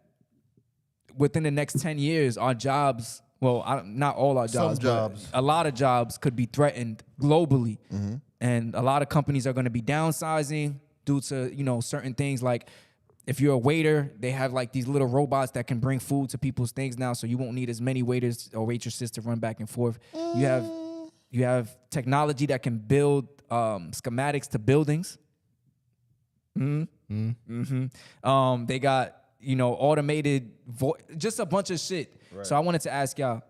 within the next 10 years, our jobs, well, not all our jobs, Some jobs. but a lot of jobs could be threatened globally. And a lot of companies are going to be downsizing due to, certain things like if you're a waiter, they have like these little robots that can bring food to people's things now, so you won't need as many waiters or waitresses to run back and forth. You have technology that can build schematics to buildings. They got automated just a bunch of shit. Right. So I wanted to ask y'all,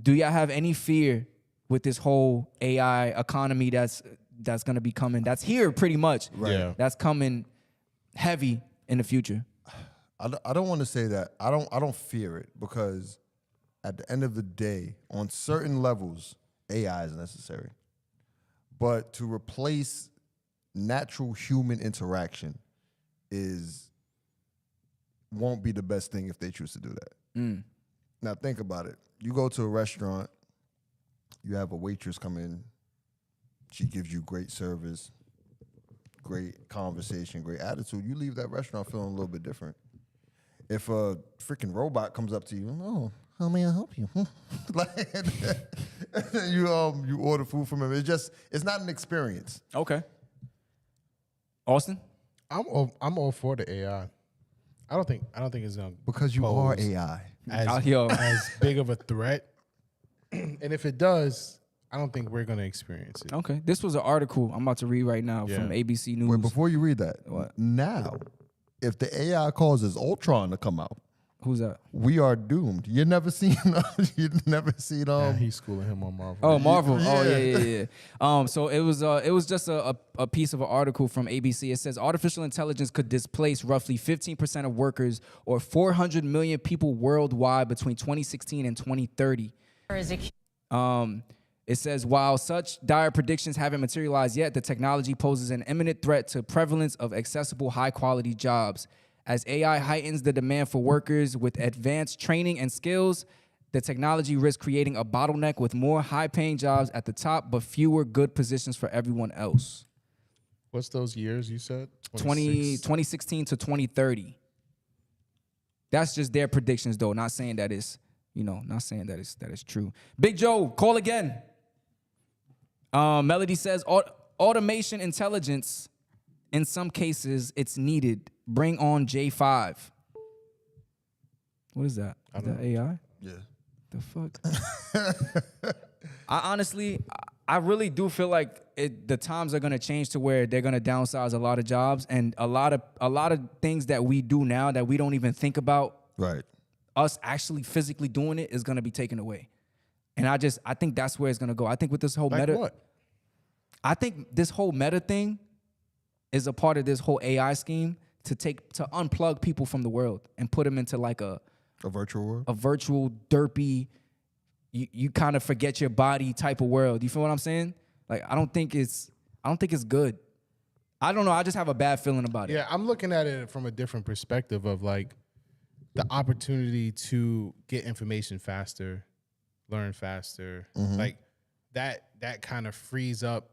do y'all have any fear with this whole AI economy that's gonna be coming? That's here pretty much. Right. Yeah. That's coming heavy in the future. I don't want to say that. I don't fear it because at the end of the day, on certain levels, AI is necessary. But to replace natural human interaction won't be the best thing if they choose to do that. Now think about it. You go to a restaurant, you have a waitress come in, she gives you great service, great conversation, great attitude. You leave that restaurant feeling a little bit different. If a freaking robot comes up to you, oh, how may I help you? Like, you order food from him. It's not an experience. Okay. Austin? I'm all for the AI. I don't think it's gonna Because you are AI. as big of a threat. And if it does, I don't think we're gonna experience it. Okay. This was an article I'm about to read right now from ABC News. Wait, before you read that, What? now, if the AI causes Ultron to come out, Who's that? we are doomed. You never seen Yeah, he's schooling him on Marvel. Oh, Marvel. Yeah. Oh, yeah. So it was just a piece of an article from ABC. It says artificial intelligence could displace roughly 15% of workers or 400 million people worldwide between 2016 and 2030. It says, while such dire predictions haven't materialized yet, the technology poses an imminent threat to prevalence of accessible, high-quality jobs. As AI heightens the demand for workers with advanced training and skills, the technology risks creating a bottleneck with more high-paying jobs at the top, but fewer good positions for everyone else. What's those years you said? 2016 to 2030. That's just their predictions, though. Not saying that it's, not saying that it's true. Big Joe, call again. Melody says, automation intelligence, in some cases, it's needed. Bring on J5. What is that? Is that AI? Yeah. The fuck? I really do feel like the times are gonna change to where they're gonna downsize a lot of jobs, and a lot of things that we do now that we don't even think about, Right. us actually physically doing it, is gonna be taken away. And I think that's where it's gonna go. I think with this whole Like meta, what? I think this whole meta thing is a part of this whole AI scheme to unplug people from the world and put them into like a virtual world. a virtual derpy, you kind of forget your body type of world. You feel what I'm saying? Like I don't think it's good. I don't know. I just have a bad feeling about it. Yeah, I'm looking at it from a different perspective of like the opportunity to get information faster, learn faster. Like that kind of frees up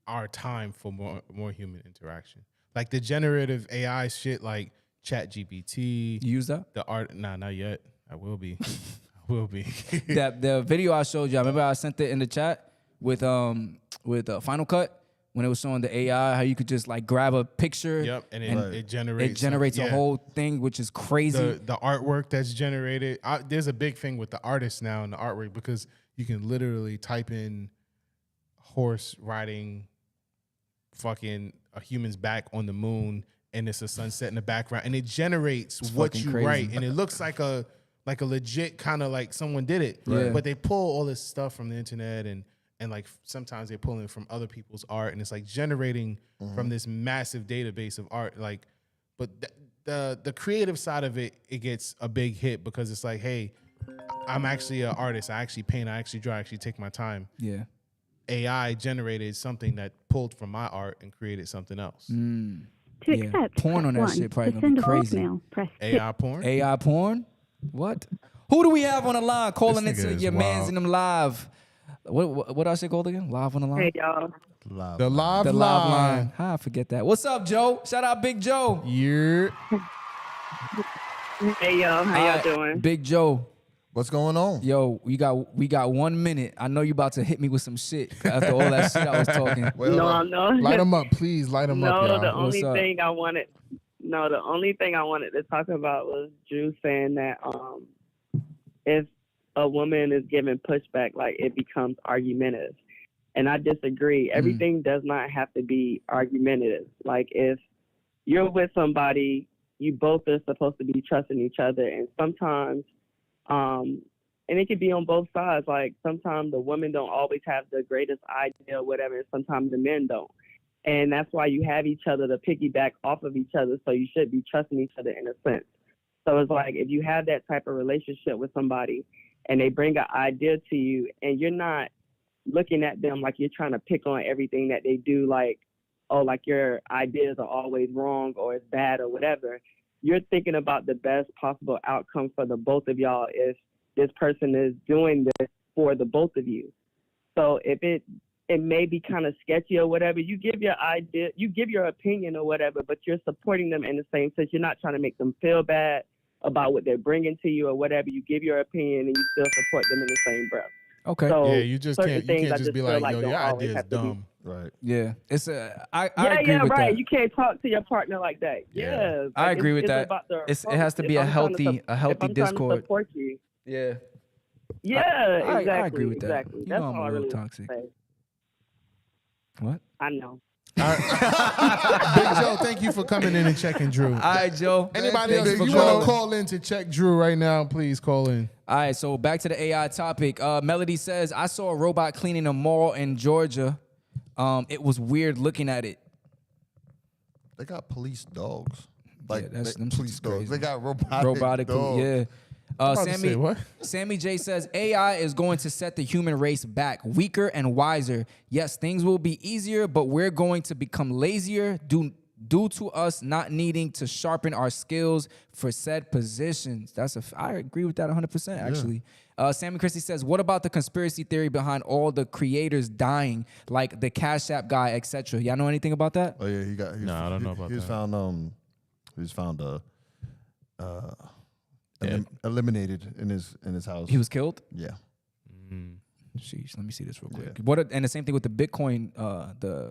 our time for more human interaction. Like the generative AI shit, like Chat GPT. You use that? The art, nah, not yet. I will be. I will be. That the video I showed you. I remember I sent it in the chat with Final Cut when it was showing the AI how you could just like grab a picture. Yep, and it generates a whole thing, which is crazy. The artwork that's generated. There's a big thing with the artists now and the artwork because you can literally type in horse riding fucking a human's back on the moon and it's a sunset in the background and it generates what you crazy. write and it looks like a legit kind of like someone did it. Right. But they pull all this stuff from the internet and like sometimes they're pulling from other people's art and it's like generating from this massive database of art. Like, but the creative side of it gets a big hit because it's like, hey, I'm actually an artist. I actually paint. I actually draw. I actually take my time. Yeah. AI generated something that pulled from my art and created something else. To Yeah. accept, Porn on press that shit 1. probably To gonna send be a crazy. voicemail, press 2. AI porn. AI porn? What? Who do we have on the line calling This nigga into is your man's wild. in them live? What I say called again? Live on the line? Hey y'all. Live. The live The live line. line. I forget that. What's up, Joe? Shout out Big Joe. Yeah. Hey y'all. How y'all doing? Big Joe. What's going on? Yo, we got 1 minute. I know you about to hit me with some shit after all that shit I was talking. Wait, hold No, on. no. Light them up, please. Light them up, No, y'all. the What's only up? thing I wanted. No, the only thing I wanted to talk about was Drew saying that if a woman is giving pushback, like it becomes argumentative, and I disagree. Everything does not have to be argumentative. Like if you're with somebody, you both are supposed to be trusting each other, and sometimes, and it could be on both sides. Like sometimes the women don't always have the greatest idea or whatever, and sometimes the men don't. And that's why you have each other to piggyback off of each other. So you should be trusting each other in a sense. So it's like if you have that type of relationship with somebody and they bring an idea to you and you're not looking at them like you're trying to pick on everything that they do, like, oh, like your ideas are always wrong or it's bad or whatever. You're thinking about the best possible outcome for the both of y'all if this person is doing this for the both of you. So if it may be kind of sketchy or whatever, you give your idea, you give your opinion or whatever, but you're supporting them in the same sense. You're not trying to make them feel bad about what they're bringing to you or whatever. You give your opinion and you still support them in the same breath. Okay. So Yeah, you just certain can't things I just be feel like, yo, don't your always idea is have to be- dumb. Right. Yeah. It's I Yeah, agree with right. that. You can't talk to your partner like that. Yeah. Yeah, I agree with it's that. about the It approach. has to be If a I'm trying to healthy if I'm trying to discord. support you. Yeah. Yeah, I exactly. agree with that. Exactly. You That's know I'm all a I little really toxic. want to say. What? I know. Big Joe, thank you for coming in and checking Drew. All right, Joe. Anybody else, Big if you Joe. want to call in to check Drew right now, please call in. All right, so back to the AI topic. Melody says, I saw a robot cleaning a mall in Georgia. It was weird looking at it. They got police dogs. Like that's- them police shit's dogs. crazy. They got robotic Robotic, dogs. yeah. about to say, what? Sammy J says AI is going to set the human race back, weaker and wiser. Yes, things will be easier, but we're going to become lazier due to us not needing to sharpen our skills for said positions. I agree with that 100%. Actually, Sammy Christie says, "What about the conspiracy theory behind all the creators dying, like the Cash App guy, etc.? Y'all know anything about that?" Oh yeah, he got. No, I don't know about he was that. found. He was found. Eliminated in his house. He was killed. Yeah. Sheesh, let me see this real quick. And the same thing with the Bitcoin.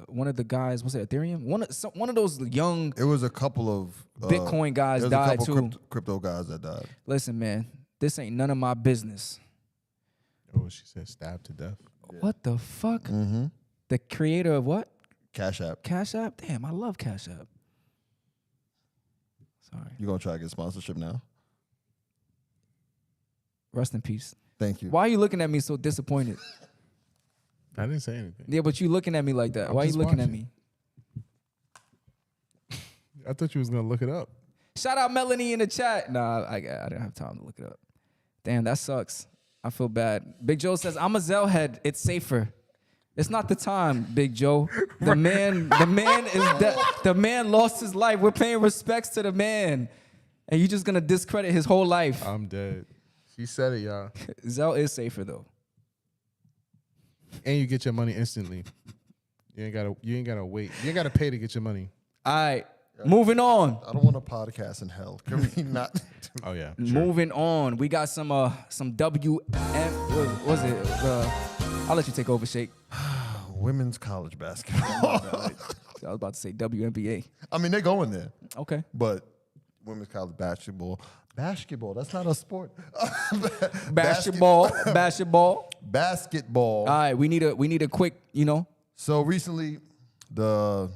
One of the guys, was it Ethereum? One of those young. It was a couple of Bitcoin guys there was died, a couple too. Crypto guys that died. Listen, man, this ain't none of my business. Oh, she said stabbed to death. What the fuck? Mm-hmm. The creator of what? Cash App. Cash App? Damn, I love Cash App. Sorry. You gonna try to get sponsorship now? Rest in peace. Thank you. Why are you looking at me so disappointed? I didn't say anything. Yeah, but you looking at me like that. I'm Why are you just looking at watching. me? I thought you was gonna look it up. Shout out Melanie in the chat. Nah, I didn't have time to look it up. Damn, that sucks. I feel bad. Big Joe says, I'm a Zell head. It's safer. It's not the time, Big Joe. The man lost his life. We're paying respects to the man. And you're just gonna discredit his whole life. I'm dead. She said it, y'all. Zell is safer though. And you get your money instantly. You ain't gotta wait. You ain't gotta pay to get your money. All right, moving on. I don't want a podcast in hell. Can we not? Oh yeah. Moving on. We got some what was it? I'll let you take over, Shake. Women's college basketball. I was about to say WNBA. I mean, they're going there, Okay. but women's college basketball. Basketball. That's not a sport. Basketball. Basketball. All right, we need a quick, So recently, the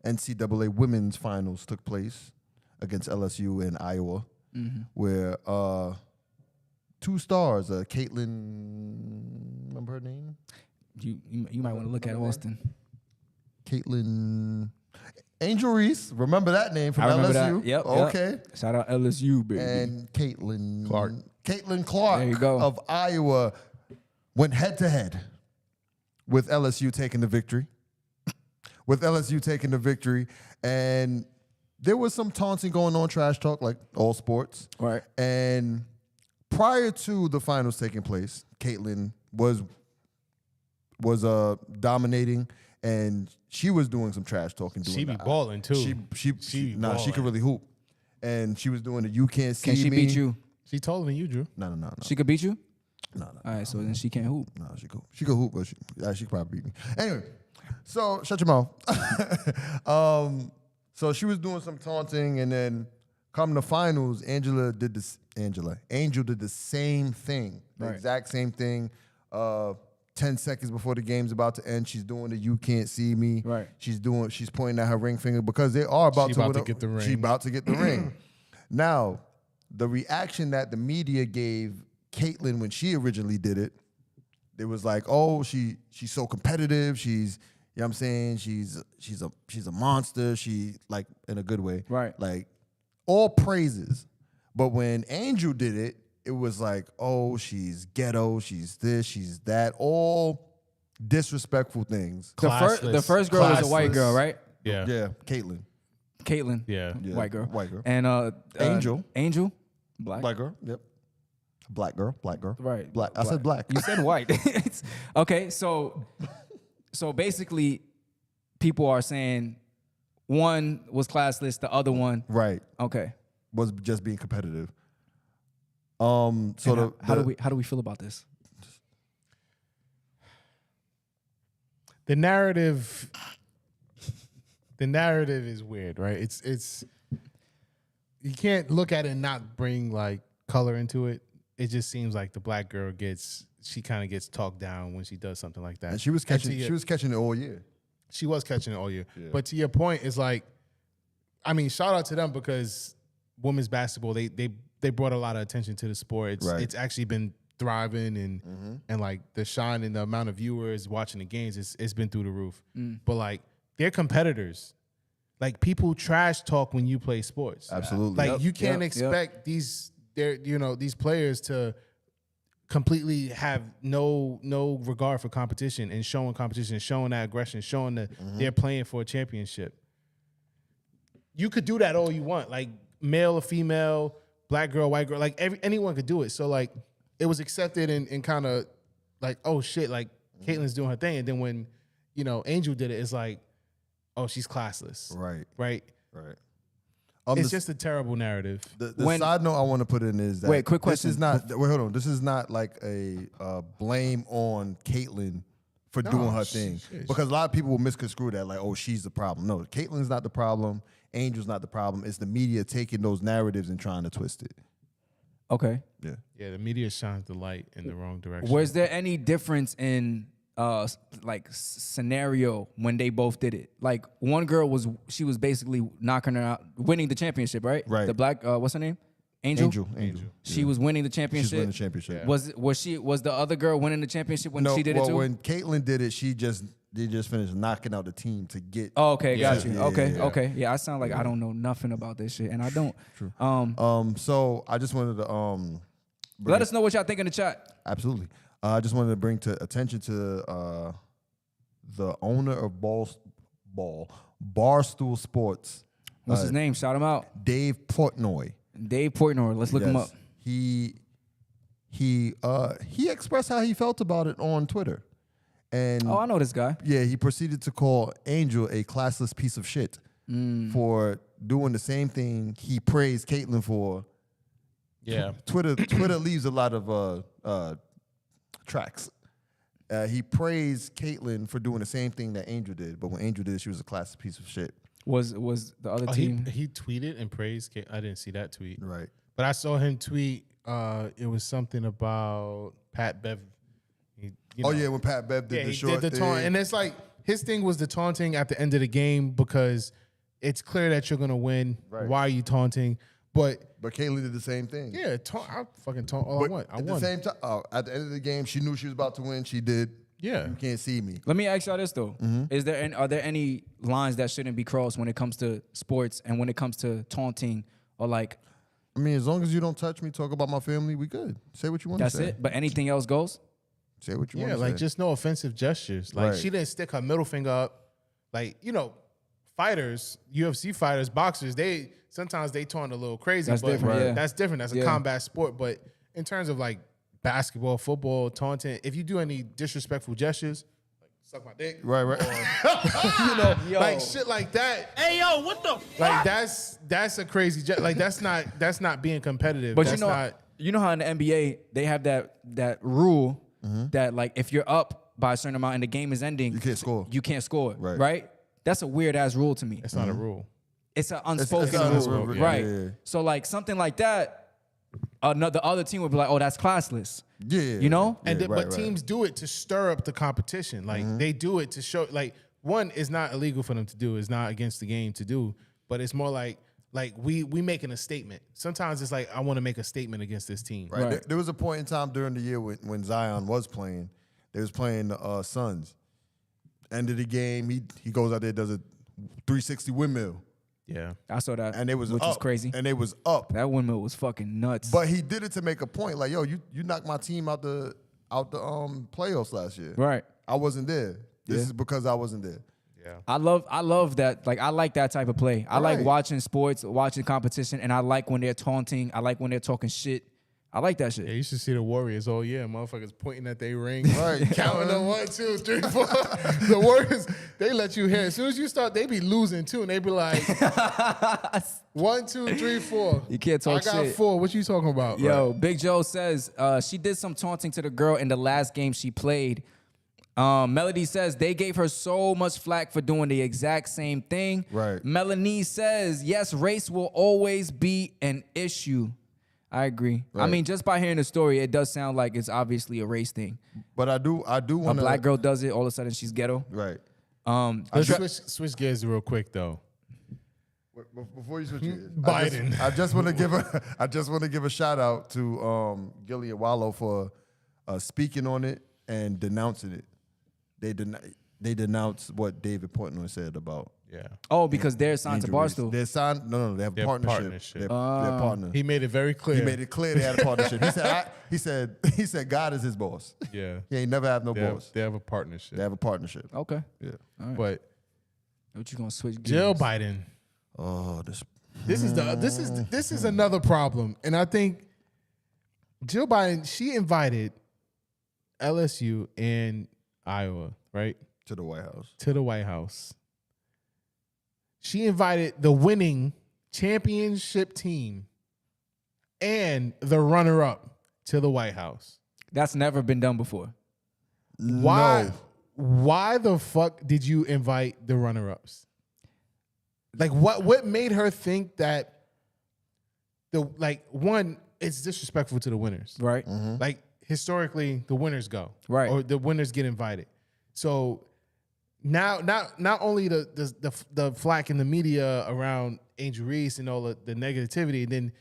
NCAA women's finals took place against LSU in Iowa, where two stars, Caitlin, remember her name? You might want to look at Austin. Caitlin Angel Reese, remember that name from I remember LSU? that. Yep. Okay. Yep. Shout out LSU, baby. And Caitlin Clark. Caitlin Clark There you go. of Iowa went head to head with LSU taking the victory. And there was some taunting going on, trash talk, like all sports. Right. And prior to the finals taking place, Caitlin was dominating, and she was doing some trash talking. She be balling too. She could really hoop, and she was doing the "you can't see Can she me." beat you? She taller than you, Drew. No. She could beat you? No. All right, so then she can't hoop. No, she could. She could hoop, but she could probably beat me. Anyway, so shut your mouth. So she was doing some taunting, and then come the finals, Angel did the same thing, the Right. exact same thing. 10 seconds before the game's about to end, she's doing the "you can't see me." Right. She's pointing at her ring finger because they are about She to about to get the ring. She about to get the ring. Now, the reaction that the media gave Caitlin when she originally did it, it was like, "Oh, she's so competitive. She's, you know what I'm saying? She's a monster. She, like, in a good way." Right. Like, all praises. But when Angel did it, it was like, "Oh, she's ghetto, she's this, she's that," all disrespectful things. The first girl was a white Classless. girl, right? Yeah. Yeah, Caitlin. Caitlin. Yeah. Yeah, White girl. White girl. And Angel. Black. Black girl. Yep. Black girl. Right. Black. I said black. You said white. Okay, so basically people are saying one was classless, the other one. Right. Okay. Was just being competitive. So And how do we feel about this? The narrative is weird, right? It's you can't look at it and not bring like color into it. It just seems like the black girl kind of gets talked down when she does something like that. and she was catching it all year. She was catching it all year. But to your point, it's like, I mean, shout out to them because women's basketball, they brought a lot of attention to the sport. It's actually been thriving and like the shine and the amount of viewers watching the games, it's been through the roof. But like they're competitors. Like people trash talk when you play sports. Absolutely. Like you can't expect these players to completely have no regard for competition and showing that aggression, showing that they're playing for a championship. You could do that all you want, like male or female, black girl, white girl, like anyone could do it. So like it was accepted and kind of like, oh shit, like Caitlin's doing her thing. And then when, Angel did it, it's like, oh, she's classless. Right. It's just a terrible narrative. The side note I want to put in is that Wait, quick question. Hold on. This is not like a blame on Caitlin for doing her thing. Because a lot of people will misconstrue that like, oh, she's the problem. No, Caitlin's not the problem. Angel's not the problem. It's the media taking those narratives and trying to twist it. Okay. Yeah. Yeah, the media shines the light in the wrong direction. Was there any difference in scenario when they both did it? Like one girl was basically knocking her out, winning the championship, right? Right. The black, what's her name? Angel. Angel. She was winning the She's championship. winning the championship. Was the other girl winning the championship when No, she did it too? when Caitlyn did it, they just finished knocking out the team to get. Oh, okay, got you. Yeah, okay, yeah. okay. Yeah, I sound like I don't know nothing about this shit, and I don't. True. Um, So I just wanted to bring let us know what y'all think in the chat. Absolutely. I just wanted to bring to attention to the owner of Barstool Sports. What's his name? Shout him out. Dave Portnoy. Dave Portnoy. Let's look him up. He expressed how he felt about it on Twitter. And Oh, I know this guy. yeah, he proceeded to call Angel a classless piece of shit for doing the same thing he praised Caitlyn for. Yeah. Twitter leaves a lot of tracks. He praised Caitlyn for doing the same thing that Angel did, but when Angel did it, she was a classless piece of shit. Was the other team? He tweeted and praised. I didn't see that tweet. Right. But I saw him tweet. It was something about Pat Bev. When Pat Bev did the short did the taunt, thing. and it's like his thing was the taunting at the end of the game because it's clear that you're gonna win. Right. Why are you taunting? But Caitlyn did the same thing. yeah, I fucking taunt all I want. I at won. the same time, at the end of the game, she knew she was about to win. She did. Yeah. You can't see me. Let me ask y'all this though: Are there any lines that shouldn't be crossed when it comes to sports and when it comes to taunting or like? I mean, as long as you don't touch me, talk about my family, we good. Say what you want to That's say. it. But anything else goes. Say what you want Yeah, to like say. just no offensive gestures. Like Right. she didn't stick her middle finger up. Like, fighters, UFC fighters, boxers, they sometimes they taunt a little crazy. That's but different, yeah. That's different. That's a Yeah. combat sport. But in terms of like basketball, football, taunting, if you do any disrespectful gestures, like suck my dick, Right. Yo. like shit like that. Hey yo, what the fuck? Like that's a crazy like that's not being competitive. But that's you know how in the NBA they have that rule that like if you're up by a certain amount and the game is ending, You can't score. You can't score. Right. Right? That's a weird ass rule to me. it's not a rule. It's an unspoken it's rule. unspoken, yeah. Right. Yeah. So like something like that, the other team would be like, oh, that's classless. Yeah. You know? And Yeah, right. teams do it to stir up the competition. Like they do it to show. Like one, is not illegal for them to do. It's not against the game to do. But it's more like we making a statement. Sometimes it's like I want to make a statement against this team. Right. Right. There was a point in time during the year when Zion was playing. They was playing the Suns. End of the game, he goes out there, does a 360 windmill, Yeah. I saw that. and it was which up, was crazy. And it was up. That windmill was fucking nuts. But he did it to make a point, like, yo, you knocked my team out the playoffs last year. right. I wasn't there. This is because I wasn't there. Yeah. I love that. Like I like that type of play. I like Right. watching sports, watching competition, and I like when they're taunting. I like when they're talking shit. I like that shit. Yeah, you should see the Warriors all year. Motherfuckers pointing at their ring. Right. Counting them 1, 2, 3, 4. The Warriors, they let you hear. As soon as you start, they be losing too. And they be like, 1, 2, 3, 4. You can't talk I got shit. 4. What you talking about? Yo, Big Joe says she did some taunting to the girl in the last game she played. Melody says they gave her so much flack for doing the exact same thing. Right. Melanie says, yes, race will always be an issue. I agree. I Right. mean, just by hearing the story, it does sound like it's obviously a race thing. But I do A want to. black girl does it, all of a sudden she's ghetto. Right. Let's switch gears real quick though. Before you switch, Biden. I just want to give a shout out to Gillian Wallow for speaking on it and denouncing it. They denounced what David Portnoy said about. Yeah. Oh, because they're signed to injuries. Barstool. They're signed. No, they have They have partnership. partnership. They're partner. He made it very clear. He made it clear they had a partnership. He said God is his boss. Yeah. He ain't never have no boss. They have a partnership. They have a partnership. Okay. Yeah. But What you gonna switch gears? Jill Biden, Oh, this. this is another problem. And I think Jill Biden, she invited LSU and Iowa, right? To the White House. To the White House. She invited the winning championship team and the runner-up to the White House. That's never been done before. Why? No. Why the fuck did you invite the runner-ups? Like, what made her think that one, it's disrespectful to the winners, Right? Like historically, the winners go, Right. or the winners get invited. So now, not only the flack in the media around Angel Reese and all the negativity, then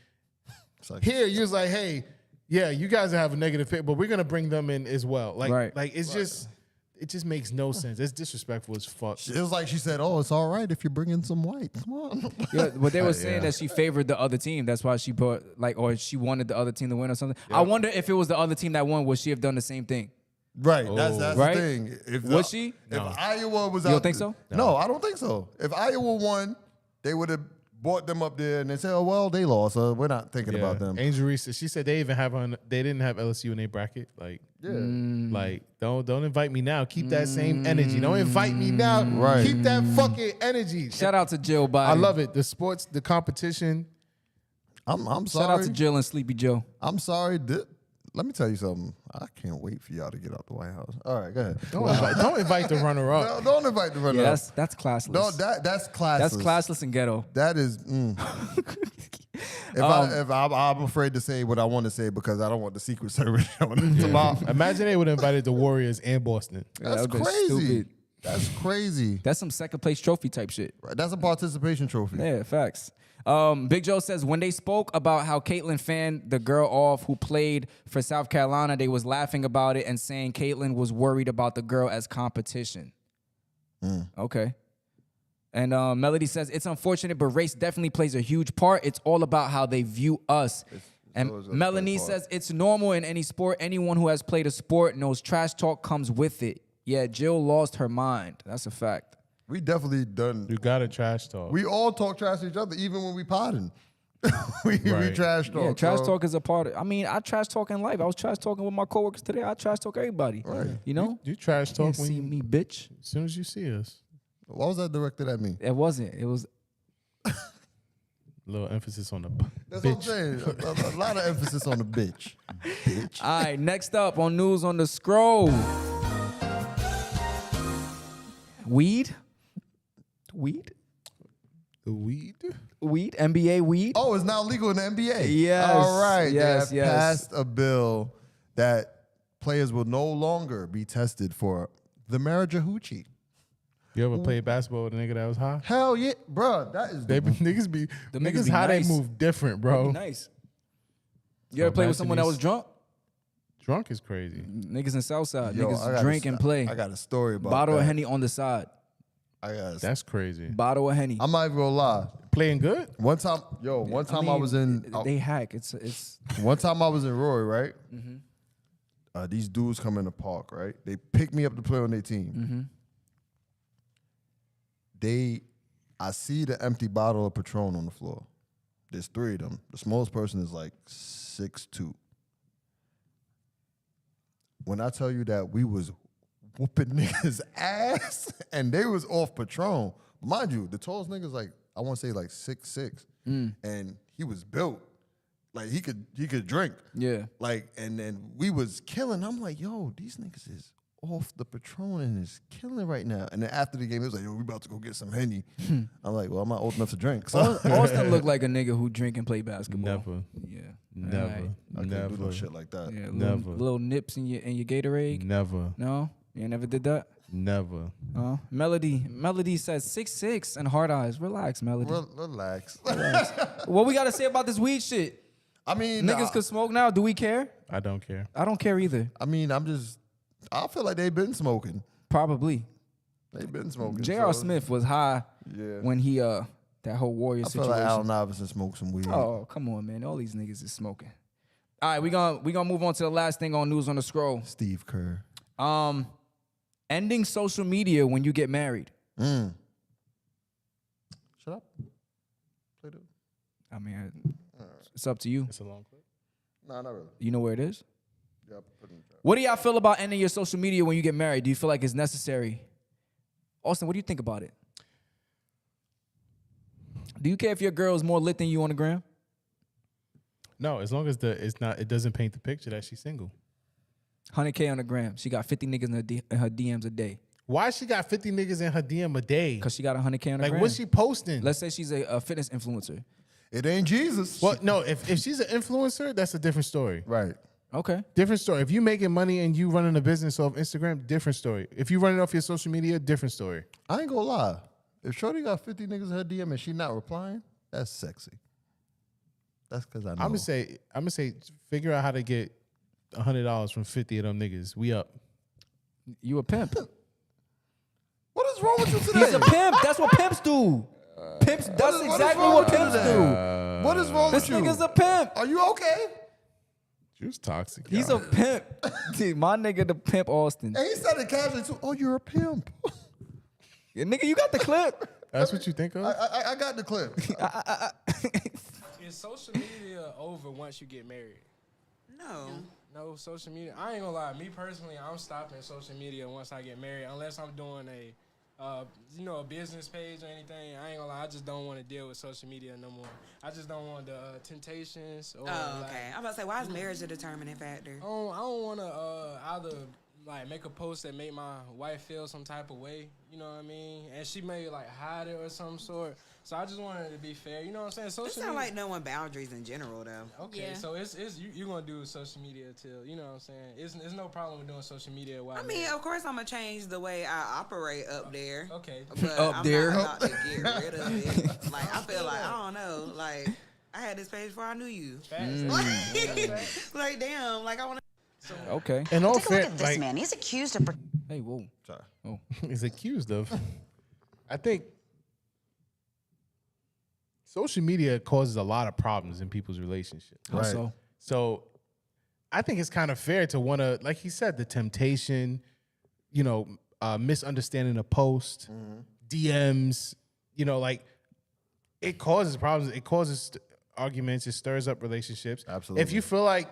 like- Here, you was like, hey, yeah, you guys have a negative pick, but we're gonna bring them in as well. Like, Right. like it's just, it just makes no sense. It's disrespectful as fuck. It was like she said, "Oh, it's all right if you bring in some white. Come on." Yeah, but they were saying that she favored the other team. That's why she brought or she wanted the other team to win or something. I wonder if it was the other team that won, would she have done the same thing? Right. That's Right? the thing. If Would she? If Iowa was You out don't think there- so? No, I don't think so. If Iowa won, they would have brought them up there and they said, "Oh well, they lost, so we're not thinking about them." Angel Reese, she said they even have they didn't have LSU in their bracket. Like, like don't invite me now. Keep that same energy. Don't invite me now. Right. Keep that fucking energy. Shout out to Jill Biden. I love it. The sports, the competition. I'm Shout out to sorry. Jill and Sleepy Joe. I'm sorry. Let me tell you something. I can't wait for y'all to get out the White House. All right, go ahead. Don't invite the runner up. No, don't invite the runner. Yeah, up. that's classless. No, that's classless. That's classless and ghetto. That is. If I'm afraid to say what I want to say because I don't want the Secret Service showing up tomorrow. Imagine they would have invited the Warriors and Boston. Yeah, That's that would've been crazy. stupid. That's crazy. That's some second place trophy type shit. Right, that's a participation trophy. Yeah, facts. Big Joe says when they spoke about how Caitlyn fanned the girl off who played for South Carolina, they was laughing about it and saying Caitlyn was worried about the girl as competition. Okay. And Melody says it's unfortunate, but race definitely plays a huge part. It's all about how they view us. And always gonna Melanie play a part. says it's normal in any sport. Anyone who has played a sport knows trash talk comes with it. Yeah, Jill lost her mind. That's a fact. We definitely done. You got to trash talk. We all talk trash to each other, even when we potting. we Right. trash talk. Yeah, trash so- talk is a part of. I mean, I trash talk in life. I was trash talking with my coworkers today. I trash talk everybody. Right. You know? You trash You talk can't when see you, me, bitch. as soon as you see us. Why was that directed at me? It wasn't. It was. A little emphasis on the That's bitch. what I'm saying. A lot of emphasis on the bitch. Bitch. All right. Next up on news on the scroll. Weed. The weed. NBA weed. Oh, it's now legal in the NBA. Yes, All right. yes, They yes. have passed a bill that players will no longer be tested for the marijuana. You ever played basketball with a nigga that was high? Hell yeah, bro. That is They be, niggas be The niggas niggas be how nice. they move different, bro. Nice. You ever play with someone that was drunk? Drunk is crazy. Niggas in Southside. Yo, I Niggas gotta drink st- and play. I got a story about Bottle that. of Henny on the side. I got. That's crazy. Bottle of Henny. I'm not even gonna lie. Playing good? One time I was in. They hack. It's. One time I was in Roy, right? These dudes come in the park, right? They pick me up to play on their team. I see the empty bottle of Patron on the floor. There's 3 of them. The smallest person is like 6'2". When I tell you that we was whooping niggas ass and they was off Patron, mind you, the tallest nigga's like, I want to say like 6'6", and he was built. Like he could drink. Yeah. Like, and then we was killing. I'm like, yo, these niggas is off the Patron and is killing right now. And then after the game, it was like, yo, we about to go get some Henny. I'm like, well, I'm not old enough to drink. So Austin looked like a nigga who drink and play basketball. Never. Yeah. Never. Alright. I can't do no Never. shit like that. Yeah. Never. Little nips in your Gatorade. Never. No, you never did that. Never. Melody says 6'6" and hard eyes. Relax, Melody. Relax. What we gotta say about this weed shit? I mean, Niggas could smoke now. Do we care? I don't care. I don't care either. I mean, I feel like they've been smoking. Probably. They've been smoking. J.R. so- Smith was high Yeah. when he that whole Warrior I feel situation. like Allen Iverson smoked some weed. Oh, come on, man. All these niggas is smoking. All right, we gonna move on to the last thing on news on the scroll. Steve Kerr. Ending social media when you get married. Shut up. Play the. I mean, it's up to you. It's a long clip. Nah, not really. You know where it is? Yeah, put it in the chat. What do y'all feel about ending your social media when you get married? Do you feel like it's necessary? Austin, what do you think about it? Do you care if your girl is more lit than you on the gram? No, as long as it doesn't paint the picture that she's single. 100K on the gram. She got 50 niggas in her DMs a day. Why she got 50 niggas in her DM a day? Because she got 100K on the Like, gram. what's she posting? Let's say she's a fitness influencer. It ain't Jesus. Well, no, if she's an influencer, that's a different story. Right. Okay. Different story. If you making money and you running a business off Instagram, different story. If you running off your social media, different story. I ain't gonna lie. If Shorty got 50 niggas in her DM and she not replying, that's sexy. That's because I know. I'm gonna say, figure out how to get $100 from 50 of them niggas. We up. You a pimp. What is wrong with you today? He's a pimp. That's what pimps do. Pimps. That's what is exactly wrong what with you pimps today? do. What is wrong This with you? nigga's a pimp. Are you okay? She was toxic. He's y'all. a pimp. Dude, my nigga, the pimp Austin. And he said it casually too. Oh, you're a pimp. Yeah, nigga, you got the clip. That's what you think of? I got the clip. Is social media over once you get married? No. No social media. I ain't gonna lie. Me personally, I'm stopping social media once I get married, unless I'm doing a business page or anything. I ain't gonna lie. I just don't want to deal with social media no more. I just don't want the temptations. Or Oh, okay. I'm about to say, why is marriage a determining factor? I don't want to either like make a post that make my wife feel some type of way. You know what I mean? And she may like hide it or some sort. So I just wanted it to be fair. You know what I'm saying? It Social sounds media. like knowing boundaries in general, though. Okay, Yeah. so it's you gonna do social media till you know what I'm saying. It's no problem with doing social media while I mean, of course, I'm gonna change the way I operate up there. okay. But Up I'm there. not about to get rid of it. Like, I feel like, I don't know, like, I had this page before I knew you. Facts. Like, damn, like, I want to. Okay. In all Take a look fair, at this like, man. He's accused of. Hey, whoa. Sorry. Oh. is accused of. I think social media causes a lot of problems in people's relationships. How so? So I think it's kind of fair to want to, like he said, the temptation, misunderstanding a post, DMs, like it causes problems. It causes arguments. It stirs up relationships. Absolutely. If you feel like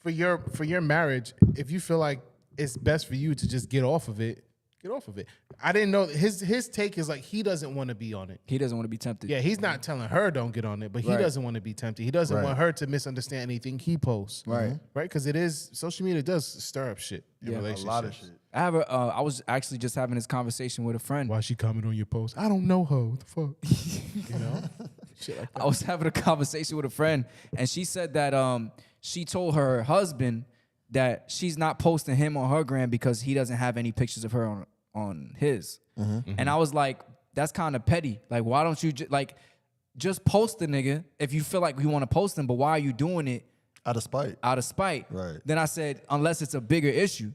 for your marriage, if you feel like it's best for you to just get off of it, get off of it. I didn't know his take is like he doesn't want to be on it. He doesn't want to be tempted. Yeah, he's not telling her don't get on it, but he Right. doesn't want to be tempted. He doesn't Right. want her to misunderstand anything he posts. Right. Right? Because social media does stir up shit in Yeah. A relationships. A lot of shit. I was actually just having this conversation with a friend. Why she comment on your post? I don't know her. What the fuck? Shit like that. I was having a conversation with a friend, and she said that she told her husband that she's not posting him on her gram because he doesn't have any pictures of her on his. And I was like, that's kind of petty. Like, why don't you just post the nigga if you feel like you want to post him, but why are you doing it Out of spite. out of spite? Right. Then I said, unless it's a bigger issue,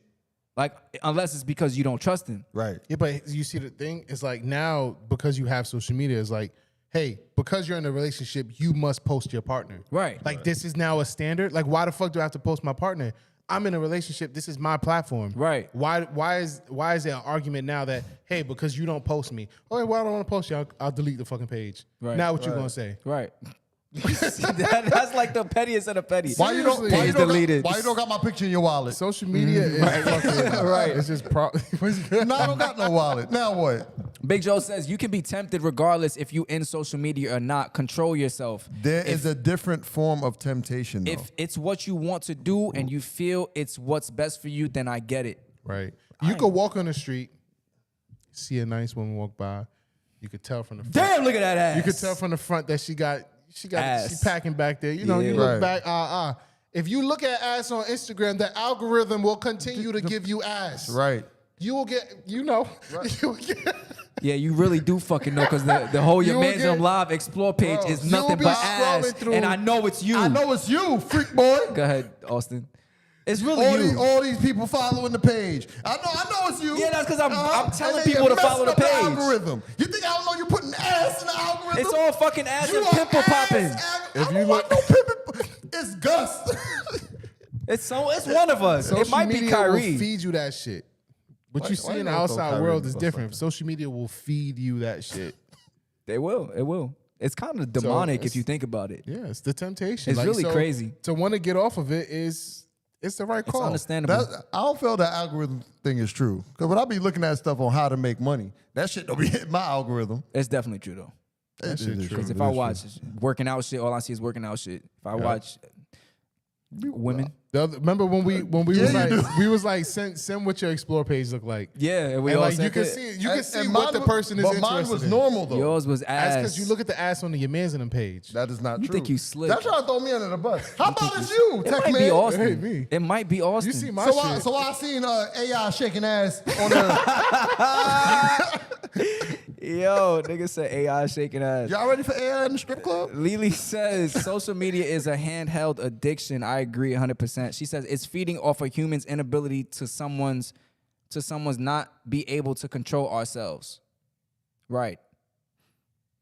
like unless it's because you don't trust him. Right. Yeah, but you see the thing is like now because you have social media, it's like, hey, because you're in a relationship, you must post your partner. Right. Like this is now a standard. Like why the fuck do I have to post my partner? I'm in a relationship. This is my platform. Right. Why is there an argument now that hey, because you don't post me? Oh, well, I don't want to post you. I'll delete the fucking page. Right. Now what you gonna say? Right. That's like the pettiest of the petty. Why you don't? Seriously. Why you Page don't, deleted. got, why you don't got my picture in your wallet? Social media is fucking Right. It's just No, I don't got no wallet. Now what? Big Joe says you can be tempted regardless if you in social media or not. Control yourself. There is a different form of temptation, though. If it's what you want to do and you feel it's what's best for you, then I get it. right. You could walk on the street, see a nice woman walk by. You could tell from the front. Damn, look at that ass. You could tell from the front that she Ass. packing back there. You Yeah. you look Right. back, If you look at ass on Instagram, the algorithm will continue to give you ass. right. You will get, you will get, Yeah, you really do fucking know because the whole Your You will Man's get- Live Explore page Bro, is you nothing will be but scrolling ass. through- And I know it's you. I know it's you, freak boy. Go ahead, Austin. It's really you. All these people following the page. I know it's you. Yeah, that's 'cause I'm telling And then people you're to follow messing the up page. algorithm. You think I don't know you're putting ass in the algorithm? It's all fucking ass You and are pimple popping. ass. If I you don't look- want no pimping. It's Gus. It's one of us. social It might be media Kyrie. will feed you that shit. What Why- you why see you in the gonna throw outside Kyrie world under is the bus different. like that? Social media will feed you that shit. It will. It's kind of demonic if you think about it. Yeah, it's the temptation. It's really crazy. To want to get off of it it's the right It's call. understandable. I don't feel that algorithm thing is true. Because when I be looking at stuff on how to make money, that shit don't be hitting my algorithm. It's definitely true though. That shit is true. Because if It I is watch working out shit, all I see is working out shit. If I watch women, Remember when we Yeah, you was like send what your explore page look like. yeah, and we And all like you said can that. see And what mine the was- person is but interested mine was in. normal though. Yours was ass. That's because you look at the ass on the Your Man's in them page. That is not You true. think you slick. That's trying to throw me under the bus. How about it's you, It Tech might Man? be Austin. It ain't me. It might be Austin. You see my shit. So I seen AI shaking ass on the. Yo, nigga said AI shaking ass. Y'all ready for AI in the strip club? Lily says social media is a handheld addiction. I agree 100%. She says it's feeding off a human's inability to someone's not be able to control ourselves. Right.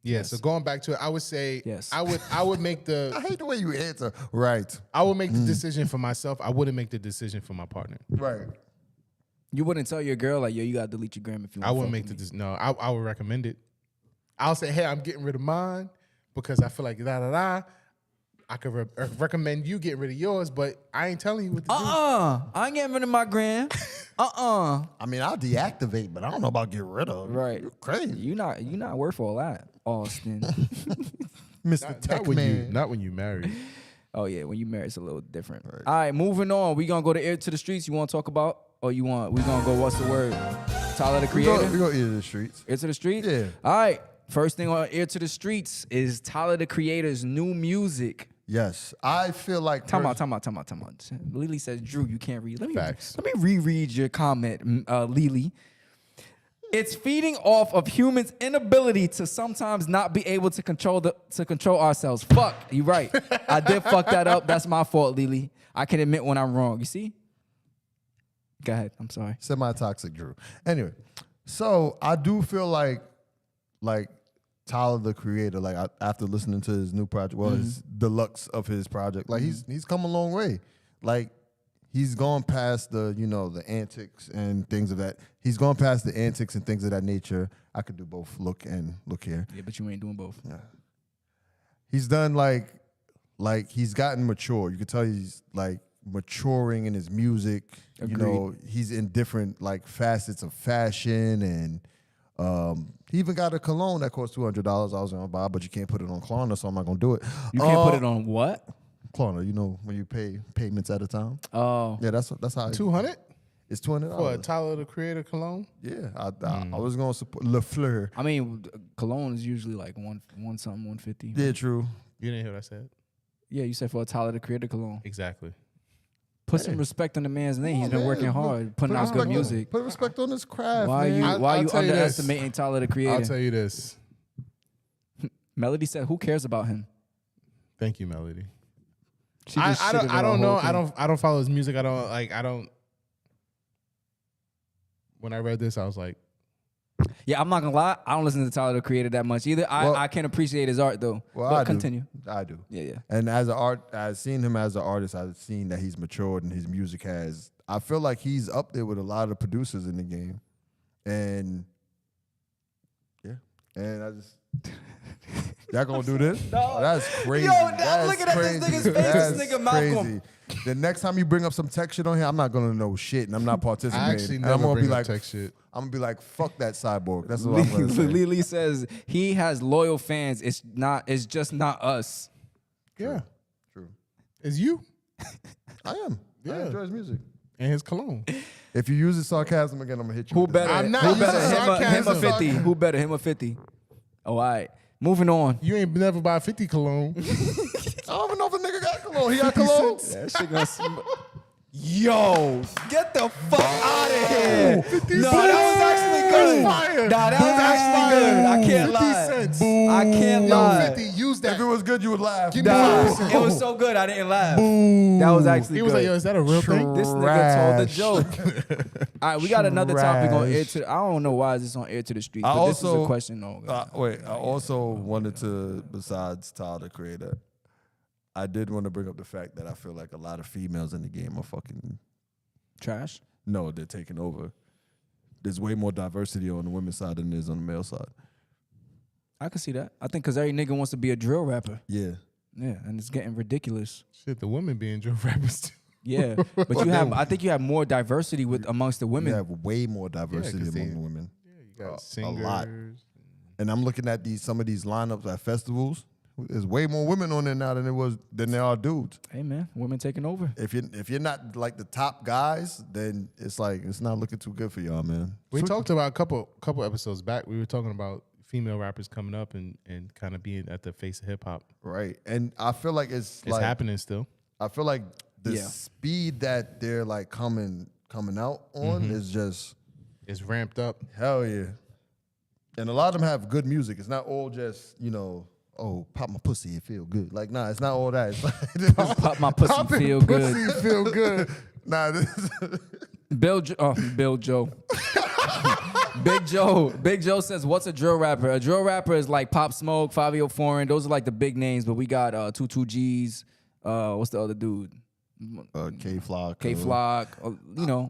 Yeah, so going back to it, I would say Yes. I would make the I hate the way you answer. Right. I would make the decision for myself. I wouldn't make the decision for my partner. Right. You wouldn't tell your girl like, yo, you gotta delete your gram if you want. I wouldn't make the decision. No, I would recommend it. I'll say, hey, I'm getting rid of mine because I feel like da. I could recommend you getting rid of yours, but I ain't telling you what to do. I ain't getting rid of my gram. I mean, I'll deactivate, but I don't know about get rid of. Right. You're crazy. You not worth all that, Austin. Mr. Tech Man. Not when you married. Oh yeah, when you marry, it's a little different. Right. All right, moving on. We gonna go to Ear to the Streets. You want to talk about, or we gonna go? What's the word? Tyler the Creator. We go Ear to the Streets. Ear to the Streets. Yeah. All right. First thing on Ear to the Streets is Tyler the Creator's new music. Yes. I feel like... Time out. Lily says, Drew, you can't read. Facts. Let me reread your comment, Lily. It's feeding off of humans' inability to sometimes not be able to control ourselves. Fuck, you right. I did fuck that up. That's my fault, Lily. I can admit when I'm wrong. You see? Go ahead. I'm sorry. Semi-toxic Drew. Anyway, so I do feel like Tyler the Creator, like after listening to his new project, his deluxe of his project, like he's come a long way. Like he's gone past the antics and things of that. He's gone past the antics and things of that nature. I could do both, look here. Yeah, but you ain't doing both. Yeah. He's done like he's gotten mature. You could tell he's like maturing in his music. Agreed. You know, he's in different like facets of fashion, and he even got a cologne that cost $200. I was gonna buy, but you can't put it on Klarna, so I'm not gonna do it. You can't put it on what? Klarna. You know when you pay payments at a time. Oh, Yeah, that's how. 200 It's $200. for a Tyler the Creator cologne. Yeah, I was gonna support Le Fleur. I mean, cologne is usually like one something, 150. Yeah, true. You didn't hear what I said? Yeah, you said for a Tyler the Creator cologne. Exactly. Put some respect on the man's name. He's been working hard, putting out good music. Put respect on his craft. Why man. are I'll you tell you this. underestimating Tyler the I'll Creator? tell you this. Melody said, "Who cares about him?" Thank you, Melody. She I just shitted on don't the know. whole thing. I don't follow his music. I don't. When I read this, I was like, Yeah, I'm not gonna lie. I don't listen to Tyler the Creator that much either. I can appreciate his art though. Well, But I do. continue. I do. Yeah. And I've seen him as an artist. I've seen that he's matured and his music has. I feel like he's up there with a lot of producers in the game, and I just. Y'all gonna do this? No. That's crazy. Yo, I'm That's looking at this crazy. nigga's face. That's This nigga Malcolm. crazy. The next time you bring up some tech shit on here, I'm not gonna know shit, and I'm not participating. I actually And never I'm gonna bring be up like, tech shit. I'm gonna be like, fuck that cyborg. That's what I'm gonna say. Lily says he has loyal fans. It's just not us. yeah, True. it's you I am. I Yeah. enjoy his music. and his cologne. If you use the sarcasm again, I'm gonna hit you. Who with this. better? I'm not Who using better? Him or sarcasm. 50? Who better? Him or 50? Oh, all right. Moving on. You ain't never buy 50 cologne. I don't even know if a nigga got cologne. He got cologne. That shit gonna Yo, get the fuck out of here. No, that was actually good. Fire. Nah, that was actually good. I can't 50 lie. cents. I can't Yo, lie. 50, use that. If it was good, you would laugh. Give me Nah, 50 cents. it was so good I didn't laugh. That was actually He was good. like, yo, is that a real thing? This nigga told the Trash. joke. All right, we got another topic on Air Trash. to. I don't know why is this on Air to the Street, I but this is also- a question. No, I also wanted to, besides Tyler the Creator, I did want to bring up the fact that I feel like a lot of females in the game are fucking. trash. No, they're taking over. There's way more diversity on the women's side than there is on the male side. I can see that. I think because every nigga wants to be a drill rapper. Yeah. Yeah, and it's getting ridiculous. Shit, the women being drill rappers too. Yeah, but I think you have more diversity amongst the women. You have way more diversity 'cause among they- the women. You got A singers. lot. And I'm looking at some of these lineups at festivals. There's way more women on there now than there are dudes. Hey man, women taking over. If you're not like the top guys, then it's not looking too good for y'all, man. We talked about a couple episodes back. We were talking about female rappers coming up and kind of being at the face of hip hop. Right. And I feel like it's It's happening still. I feel like the Yeah. speed that they're like coming out on is just It's ramped up. hell yeah. And a lot of them have good music. It's not all just, oh, pop my pussy, it feel good. Like, nah, it's not all that. It's like, Pop my pussy, popping feel good. pussy feel good. Nah, Bill Joe. Big Joe says, what's a drill rapper? A drill rapper is like Pop Smoke, Fabio Foreign. Those are like the big names, but we got 22Gs. What's the other dude? K-Flock. K-Flock.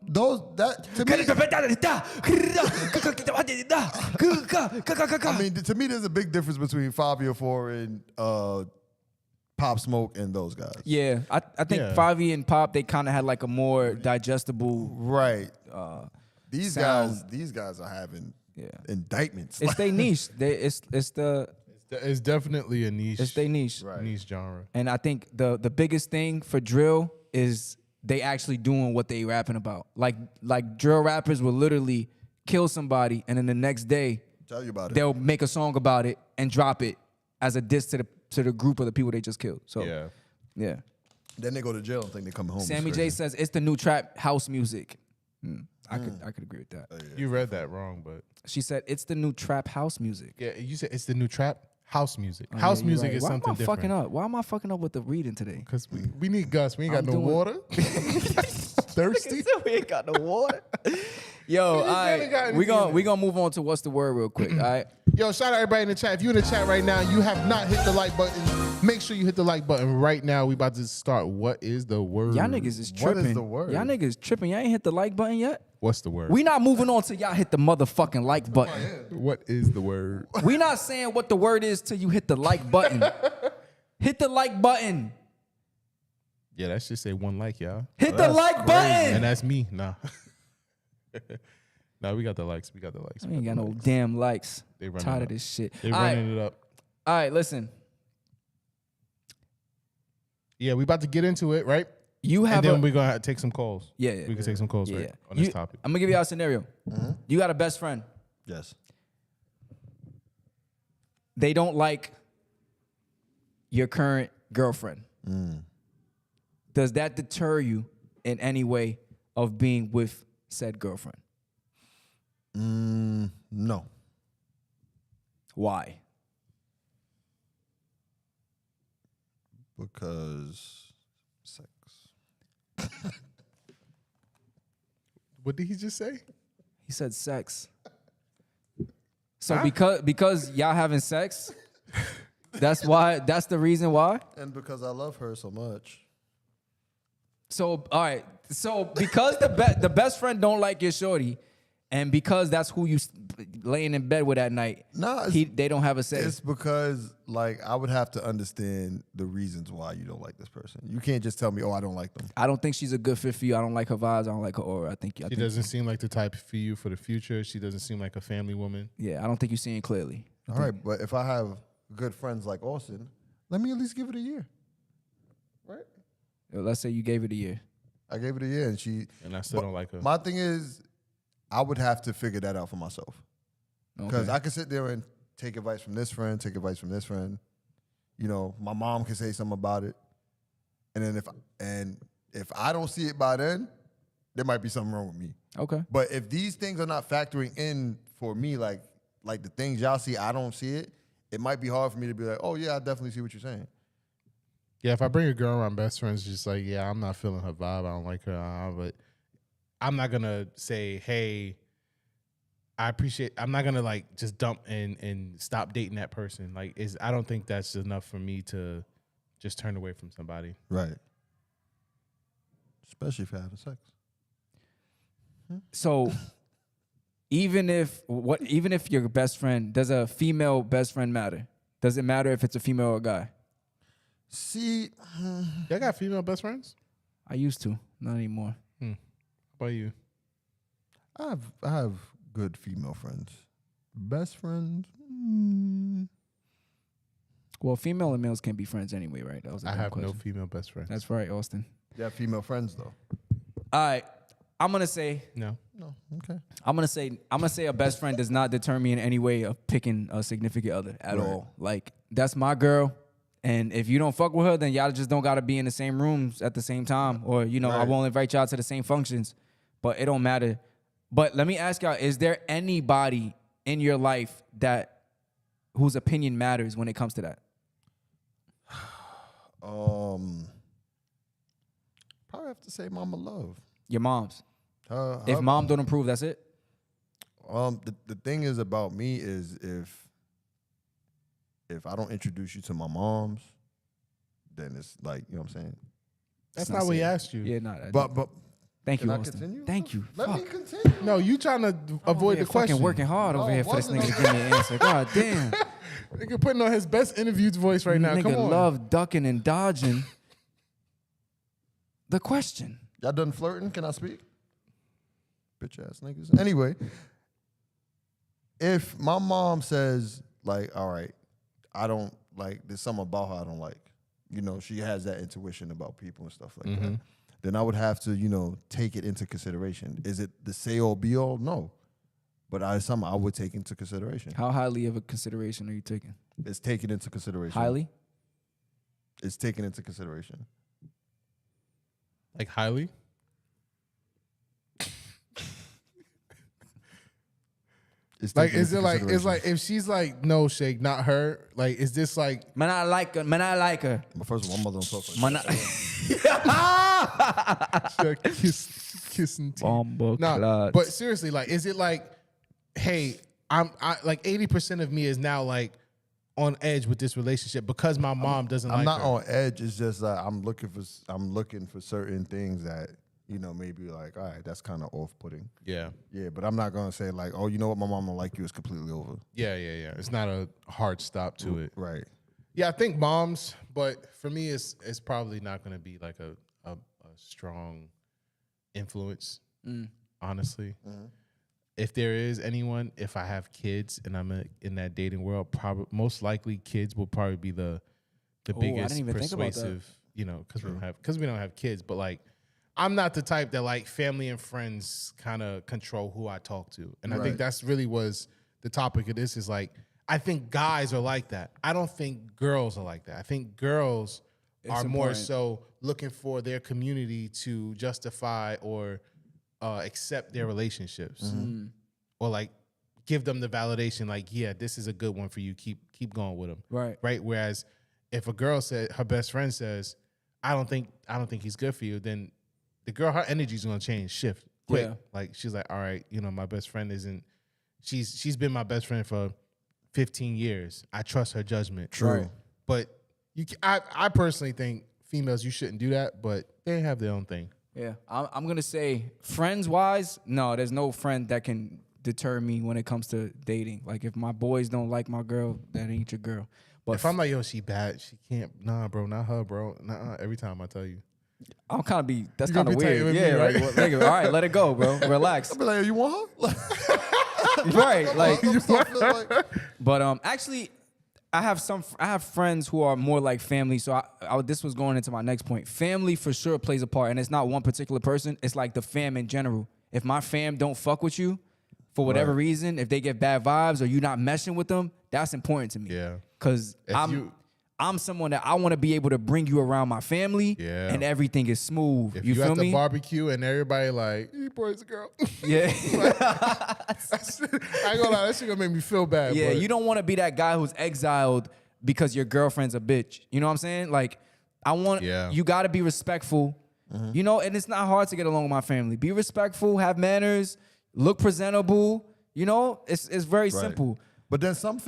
Those, that, to me, to me, there's a big difference between Fabio Foreign, Pop Smoke, and those guys. Yeah, I think Favi and Pop, they kind of had like a more digestible. Right. These sound. guys are having indictments. It's their niche. It's definitely a niche. It's their niche. Right. Niche genre. And I think the biggest thing for drill is they actually doing what they rapping about. Like drill rappers will literally kill somebody, and then the next day Tell you about it. they'll make a song about it and drop it as a diss to the group of the people they just killed. So yeah. Then they go to jail and think they come home. Sammy J says it's the new trap house music. I could agree with that. You read that wrong, but She said it's the new trap house music. yeah, you said it's the new trap house music. Oh, House yeah, you're music right. is Why something am I different. fucking up? Why am I fucking up with the reading today? Because we need Gus. We ain't got I'm no doing- water. Thirsty. We ain't got no water. Yo, all barely got right. We anything gonna move on to what's the word real quick. All right. Yo, shout out everybody in the chat. If you're in the chat right now, you have not hit the like button. Make sure you hit the like button right now. We about to start. What is the word? Y'all niggas is What tripping. is the word? Y'all niggas tripping. Y'all ain't hit the like button yet? What's the word? We not moving on till y'all hit the motherfucking like button. What is the word? We not saying what the word is till you hit the like button. Hit the like button. Yeah, that should say one like, y'all. Hit the like button. And that's me. Nah. Nah, we got the likes. We got the likes. I ain't got no damn likes. They running Tired it of up. this shit. They All right. running it up. All right, listen. Yeah, we about to get into it, right? You And have then a we're going to take some calls. Yeah. We can take some calls, yeah, right, yeah. on this topic. I'm gonna give you a scenario. You got a best friend. Yes. They don't like your current girlfriend. Does that deter you in any way of being with said girlfriend? No. Why? Because sex. What did he just say? He said sex. So because y'all having sex, that's the reason why? And because I love her so much. So all right. So because the best friend don't like your shorty, and because that's who you laying in bed with at night, Nah, they don't have a say. It's because, like, I would have to understand the reasons why you don't like this person. You can't just tell me, oh, I don't like them. I don't think she's a good fit for you. I don't like her vibes. I don't like her aura. I think She doesn't seem like the type for you for the future. She doesn't seem like a family woman. Yeah, I don't think you're seeing clearly. All right, but if I have good friends like Austin, let me at least give it a year. Right? Let's say you gave it a year. I gave it a year, and she. And I still don't like her. My thing is, I would have to figure that out for myself. Because I could sit there and take advice from this friend, take advice from this friend. You know, my mom can say something about it. And then if I don't see it by then, there might be something wrong with me. Okay. But if these things are not factoring in for me, like the things y'all see, I don't see it, it might be hard for me to be like, oh, yeah, I definitely see what you're saying. Yeah, if I bring a girl around best friends, just like, yeah, I'm not feeling her vibe. I don't like her. But I'm not going to say, hey, I'm not going to like just dump and stop dating that person. Like, I don't think that's enough for me to just turn away from somebody. Right. Especially if you're having sex. So even if your best friend, does a female best friend matter? Does it matter if it's a female or a guy? See, Y'all got female best friends? I used to, not anymore. How about you? I have good female friends. Best friends? Well, female and males can't be friends anyway, right? That was a I dumb have question. no female best friends. That's right, Austin. You have female friends, though. All right, I'm gonna say No. No, okay. I'm gonna say a best friend does not deter me in any way of picking a significant other at Right. all. Like, that's my girl. And if you don't fuck with her, then y'all just don't gotta be in the same rooms at the same time. Or, I Right. won't invite y'all to the same functions. But it don't matter. But let me ask y'all, is there anybody in your life whose opinion matters when it comes to that? Probably have to say Mama Love. Your mom's. Her- If her- mom don't approve, that's it? The thing is about me is if I don't introduce you to my moms, then it's like, you know what I'm saying? That's not what he asked you. Yeah, no. But Thank you, can I Austin. continue? Thank you. Let Fuck. me continue. No, you trying to avoid the question. Fucking working hard over No, here it for this wasn't. nigga to give me an answer. God damn. Nigga putting on his best interviewed voice right now. Nigga Come on. love ducking and dodging the question. Y'all done flirting? Can I speak? Bitch ass niggas. Anyway, if my mom says, like, all right, I don't like, there's something about her I don't like, you know, she has that intuition about people and stuff like that, then I would have to, you know, take it into consideration. Is it the say all be all? No. But it's something I would take into consideration. How highly of a consideration are you taking? It's taken into consideration. Highly? It's taken into consideration. Like highly? It's Like, taken is into it like, it's consideration. like, if she's like, no, Shake, not her, like, is this like, Man, I like her. Man, I like her. But first of all, my mother don't talk like Man, that. kissing teeth? Bomba Nah, clots. but seriously, like, is it like, hey, I like 80% of me is now like on edge with this relationship because my mom doesn't I'm like not her. on edge. It's just that I'm looking for certain things that, you know, maybe like, all right, that's kind of off-putting. Yeah. Yeah, but I'm not gonna say like, oh, you know what, my mom don't like you. It's completely over. Yeah. It's not a hard stop to it. Right. Yeah, I think moms, but for me, it's probably not going to be like a strong influence, honestly. If there is anyone, if I have kids and I'm in that dating world, probably most likely kids will probably be the I biggest didn't even think about that. persuasive, you know, because we don't have kids. But like, I'm not the type that like family and friends kind of control who I talk to, and I think Right. that's really was the topic of this. Is like, I think guys are like that. I don't think girls are like that. I think girls are more important. so looking for their community to justify or accept their relationships, or like give them the validation. Like, yeah, this is a good one for you. Keep going with him. Right. Whereas if a girl said her best friend says, I don't think he's good for you, then the girl, her energy's gonna shift quick. Yeah. Like she's like, all right, you know, my best friend isn't. She's been my best friend for 15 years. I trust her judgment. True. Right. But I personally think females, you shouldn't do that, but they have their own thing. Yeah, I'm gonna say friends-wise, no, there's no friend that can deter me when it comes to dating. Like if my boys don't like my girl, that ain't your girl. But If I'm like, yo, she bad, she can't. Nah, bro, not her, bro. Nah, every time I tell you. I'm kind of be. That's You kind gonna of be tight weird. with me, Yeah, right? like, nigga, all right, let it go, bro. Relax. I'll be like, you want her? Right, like. I'm start feeling like But actually, I have friends who are more like family. So this was going into my next point. Family for sure plays a part, and it's not one particular person. It's like the fam in general. If my fam don't fuck with you, for whatever reason, if they get bad vibes or you not meshing with them, that's important to me. Yeah. Cause I'm someone that I want to be able to bring you around my family, Yeah. and everything is smooth. If you feel at the me? barbecue and everybody like, you boy's a girl. Yeah. I ain't gonna lie, that shit gonna make me feel bad. Yeah, but you don't want to be that guy who's exiled because your girlfriend's a bitch. You know what I'm saying? Like, you got to be respectful. You know, and it's not hard to get along with my family. Be respectful, have manners, look presentable. You know, it's very simple. But then some